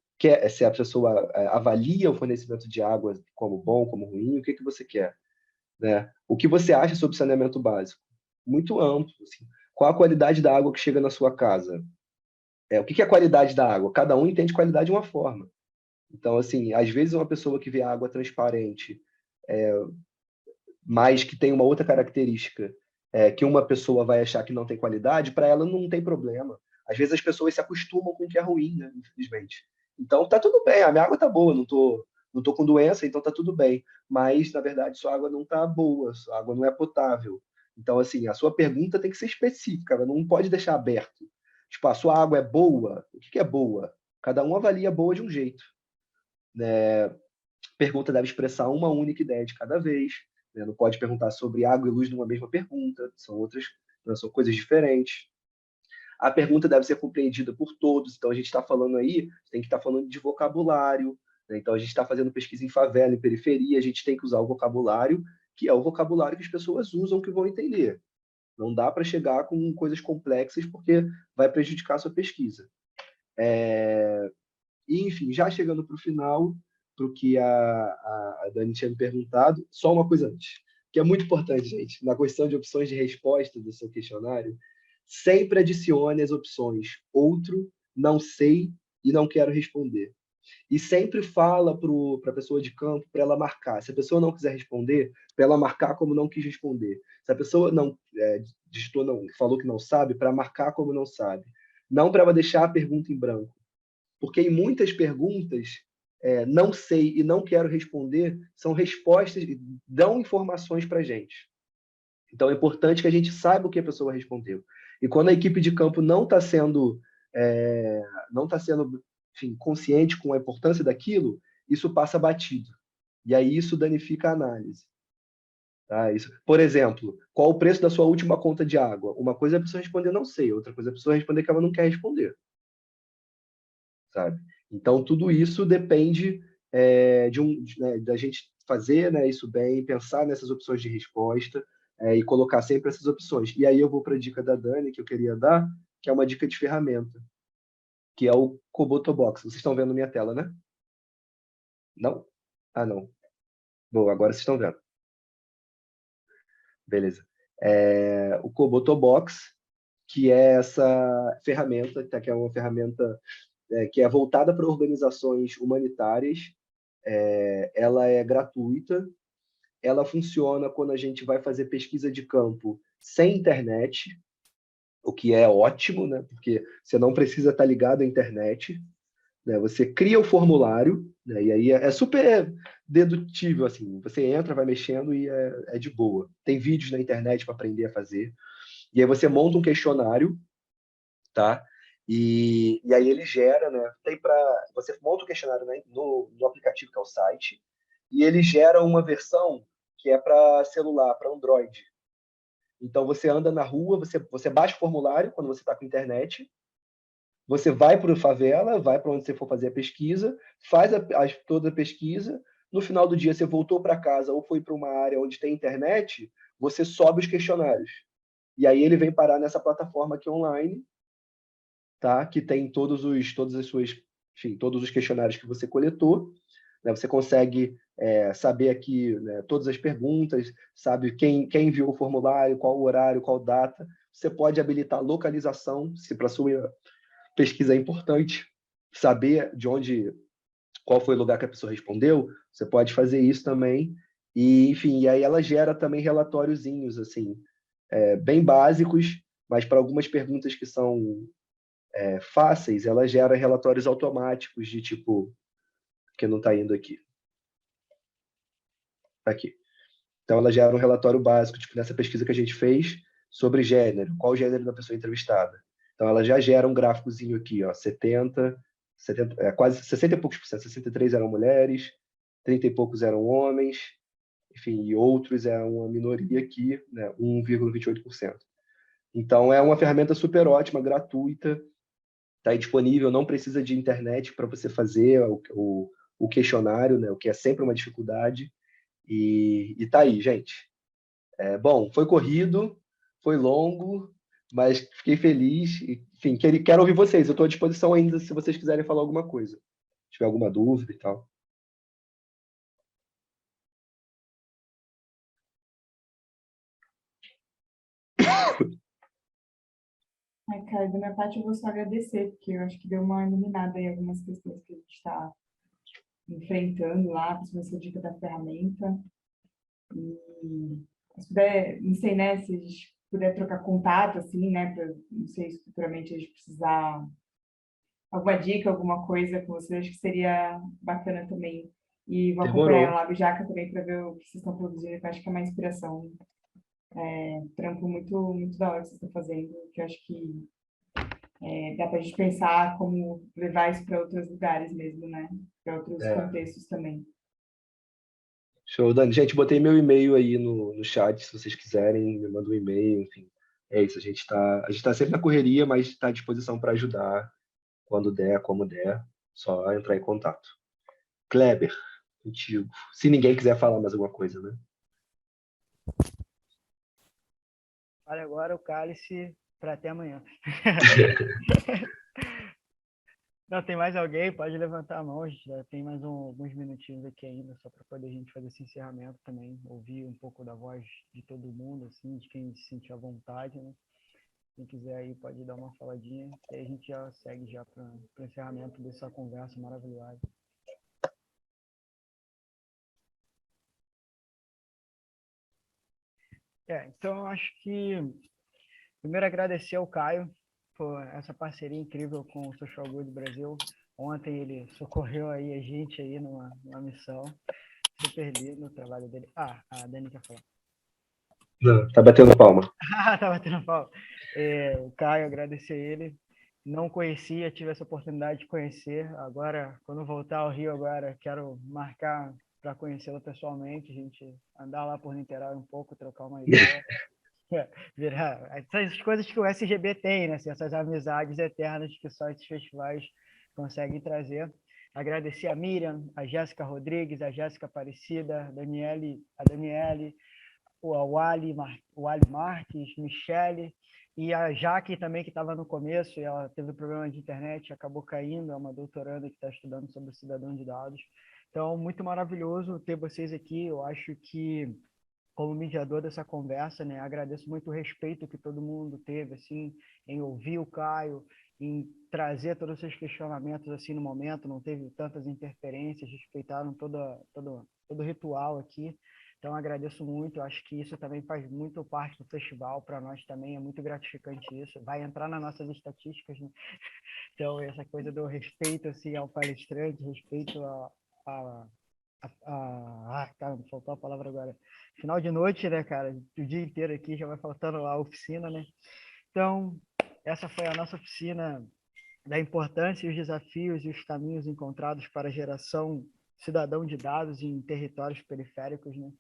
avalia o fornecimento de água como bom, como ruim, o que você quer, né? O que você acha sobre saneamento básico? Muito amplo, assim. Qual a qualidade da água que chega na sua casa? O que é a qualidade da água? Cada um entende qualidade de uma forma. Então, assim, às vezes uma pessoa que vê a água transparente, mas que tem uma outra característica que uma pessoa vai achar que não tem qualidade, para ela não tem problema. Às vezes as pessoas se acostumam com o que é ruim, né? Infelizmente. Então tá tudo bem, a minha água tá boa, não tô com doença, então tá tudo bem. Mas na verdade sua água não tá boa, sua água não é potável. Então assim, a sua pergunta tem que ser específica, ela não pode deixar aberto. Tipo, a sua água é boa? O que é boa? Cada um avalia boa de um jeito, né? Pergunta deve expressar uma única ideia de cada vez, né? Não pode perguntar sobre água e luz numa mesma pergunta, são coisas diferentes. A pergunta deve ser compreendida por todos, então a gente está falando aí, tem que estar falando de vocabulário, né? Então a gente está fazendo pesquisa em favela, em periferia, a gente tem que usar o vocabulário, que é o vocabulário que as pessoas usam, que vão entender. Não dá para chegar com coisas complexas, porque vai prejudicar a sua pesquisa. E, enfim, já chegando para o final, para o que a Dani tinha me perguntado, só uma coisa antes, que é muito importante, gente, na questão de opções de resposta do seu questionário, sempre adicione as opções outro, não sei e não quero responder. E sempre fala para a pessoa de campo para ela marcar. Se a pessoa não quiser responder, para ela marcar como não quis responder. Se a pessoa não digitou, não, falou que não sabe, para marcar como não sabe. Não para ela deixar a pergunta em branco. Porque em muitas perguntas, não sei e não quero responder, são respostas que dão informações para a gente. Então é importante que a gente saiba o que a pessoa respondeu. E quando a equipe de campo não está sendo, enfim, consciente com a importância daquilo, isso passa batido. E aí isso danifica a análise. Tá? Por exemplo, qual o preço da sua última conta de água? Uma coisa é a pessoa responder não sei, outra coisa é a pessoa responder que ela não quer responder. Sabe? Então, tudo isso depende da gente fazer, né, isso bem, pensar nessas opções de resposta e colocar sempre essas opções. E aí eu vou para a dica da Dani, que eu queria dar, que é uma dica de ferramenta, que é o Kobotobox. Vocês estão vendo minha tela, né? Não? Ah, não. Bom, agora vocês estão vendo. Beleza. O Kobotobox, que é essa ferramenta, que é uma ferramenta que é voltada para organizações humanitárias. Ela é gratuita, ela funciona quando a gente vai fazer pesquisa de campo sem internet, o que é ótimo, né? Porque você não precisa estar ligado à internet, né? Você cria o formulário, né? E aí é super dedutível, assim. Você entra, vai mexendo e é de boa. Tem vídeos na internet para aprender a fazer. E aí você monta um questionário, tá? E aí ele gera, né? Você monta o questionário, né, no aplicativo que é o site, e ele gera uma versão que é para celular, para Android. Então você anda na rua, você baixa o formulário quando você está com internet, você vai para o favela, vai para onde você for fazer a pesquisa, faz toda a pesquisa, no final do dia você voltou para casa ou foi para uma área onde tem internet, você sobe os questionários. E aí ele vem parar nessa plataforma aqui online, tá? Que tem todos as suas, enfim, todos os questionários que você coletou, né? Você consegue saber aqui, né, todas as perguntas, sabe quem enviou o formulário, qual o horário, qual data. Você pode habilitar localização, se para sua pesquisa é importante saber qual foi o lugar que a pessoa respondeu, você pode fazer isso também. E, enfim, e aí ela gera também relatóriozinhos, assim, bem básicos, mas para algumas perguntas que são fáceis, ela gera relatórios automáticos de tipo, que não está indo aqui. Aqui. Então, ela gera um relatório básico, tipo, nessa pesquisa que a gente fez sobre gênero, qual o gênero da pessoa entrevistada. Então, ela já gera um gráficozinho aqui, ó, 70, quase 60 e poucos por cento, 63 eram mulheres, 30 e poucos eram homens, enfim, e outros é uma minoria aqui, né, 1,28%. Então, é uma ferramenta super ótima, gratuita, está aí disponível, não precisa de internet para você fazer o questionário, né, o que é sempre uma dificuldade, e tá aí, gente. Bom, foi corrido, foi longo, mas fiquei feliz. Enfim, quero ouvir vocês. Eu estou à disposição ainda se vocês quiserem falar alguma coisa. Se tiver alguma dúvida e tal. Ai, cara, da minha parte eu vou só agradecer, porque eu acho que deu uma iluminada em algumas questões que a gente está enfrentando lá, principalmente essa dica da ferramenta. E se puder, não sei, né, se a gente puder trocar contato, assim, né, para, não sei, se futuramente a gente precisar alguma dica, alguma coisa com você, acho que seria bacana também. E vou acompanhar o Demorou. Lab Jaca também para ver o que vocês estão produzindo, que eu acho que é uma inspiração. Trampo muito, muito da hora que vocês estão fazendo, que eu acho que dá para a gente pensar como levar isso para outros lugares mesmo, né? Para outros É, contextos também. show, Dani. Gente, botei meu e-mail aí no chat, se vocês quiserem, me manda um e-mail, enfim. É isso, a gente tá sempre na correria, mas está à disposição para ajudar quando der, como der. Só entrar em contato. Kleber, contigo. Se ninguém quiser falar mais alguma coisa, né? Olha agora o cálice para até amanhã. Não, tem mais alguém? Pode levantar a mão. A gente já tem mais alguns minutinhos aqui ainda, só para poder a gente fazer esse encerramento também, ouvir um pouco da voz de todo mundo, assim, de quem se sentir à vontade, né? Quem quiser aí pode dar uma faladinha, e aí a gente já segue já para o encerramento dessa conversa maravilhosa. Então eu acho que primeiro agradecer ao Caio por essa parceria incrível com o Social Good Brasil. Ontem ele socorreu aí a gente aí numa missão. Super lindo o trabalho dele. Ah, a Dani quer falar. Não, tá batendo palma. Tá batendo palma. O Caio, agradecer ele. Não conhecia, tive essa oportunidade de conhecer. Agora, quando voltar ao Rio, agora quero marcar para conhecê-lo pessoalmente, a gente andar lá por Niterói um pouco, trocar uma ideia. Virar essas coisas que o SGB tem, né? Essas amizades eternas que só esses festivais conseguem trazer. Agradecer a Miriam, a Jéssica Rodrigues, a Jéssica Aparecida, a Daniele, o Ali Marques, Michele e a Jaque também, que estava no começo, e ela teve problema de internet, acabou caindo, é uma doutoranda que está estudando sobre o cidadão de dados. Então, muito maravilhoso ter vocês aqui. Eu acho que como mediador dessa conversa, né, agradeço muito o respeito que todo mundo teve, assim, em ouvir o Caio, em trazer todos os seus questionamentos, assim, no momento, não teve tantas interferências, respeitaram todo o ritual aqui. Então, agradeço muito, acho que isso também faz muito parte do festival, para nós também é muito gratificante isso, vai entrar nas nossas estatísticas, né? Então, essa coisa do respeito assim, ao palestrante, respeito cara, me faltou a palavra agora. Final de noite, né, cara? O dia inteiro aqui já vai faltando a oficina, né? Então, essa foi a nossa oficina da importância e os desafios e os caminhos encontrados para a geração cidadão de dados em territórios periféricos, né?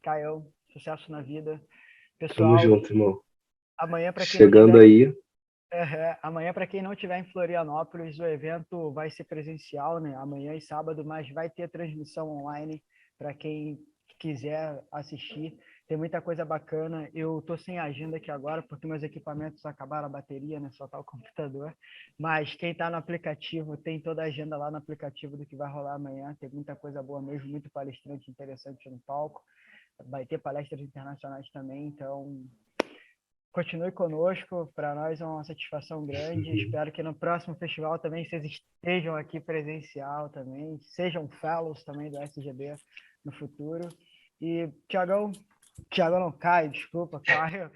Caião, sucesso na vida. Pessoal, tamo junto, irmão. Amanhã, para quem Chegando aí. Amanhã, para quem não estiver em Florianópolis, o evento vai ser presencial, né? Amanhã e sábado, mas vai ter transmissão online para quem quiser assistir. Tem muita coisa bacana. Eu estou sem agenda aqui agora, porque meus equipamentos acabaram a bateria, né? Só está o computador. Mas quem está no aplicativo, tem toda a agenda lá no aplicativo do que vai rolar amanhã. Tem muita coisa boa mesmo, muito palestrante interessante no palco. Vai ter palestras internacionais também, então continue conosco, para nós é uma satisfação grande. Espero que no próximo festival também vocês estejam aqui presencial também, sejam fellows também do SGB no futuro. E Thiago não, Caio, desculpa, Caio.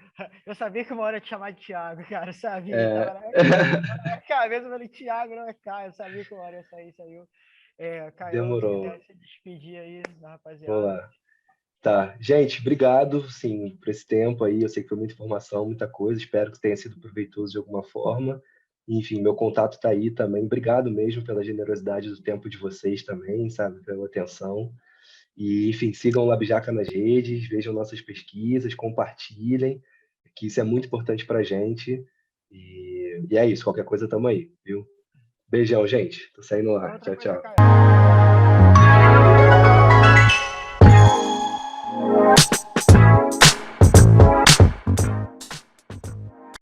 Eu sabia que uma hora ia te chamar de Thiago, cara, eu sabia. Tava na cabeça, eu falei, Thiago, não é Caio, eu sabia que uma hora ia sair, saiu. Caio, se Demorou. quiser se despedir aí da rapaziada. Vamos lá. Tá, gente, obrigado, sim, por esse tempo aí. Eu sei que foi muita informação, muita coisa. Espero que tenha sido proveitoso de alguma forma. Enfim, meu contato está aí também. Obrigado mesmo pela generosidade do tempo de vocês também, sabe, pela atenção. E, enfim, sigam o Labjaca nas redes, vejam nossas pesquisas, compartilhem, que isso é muito importante para a gente. E é isso, qualquer coisa, tamo aí, viu? Beijão, gente. Tô saindo lá. Tchau, tchau.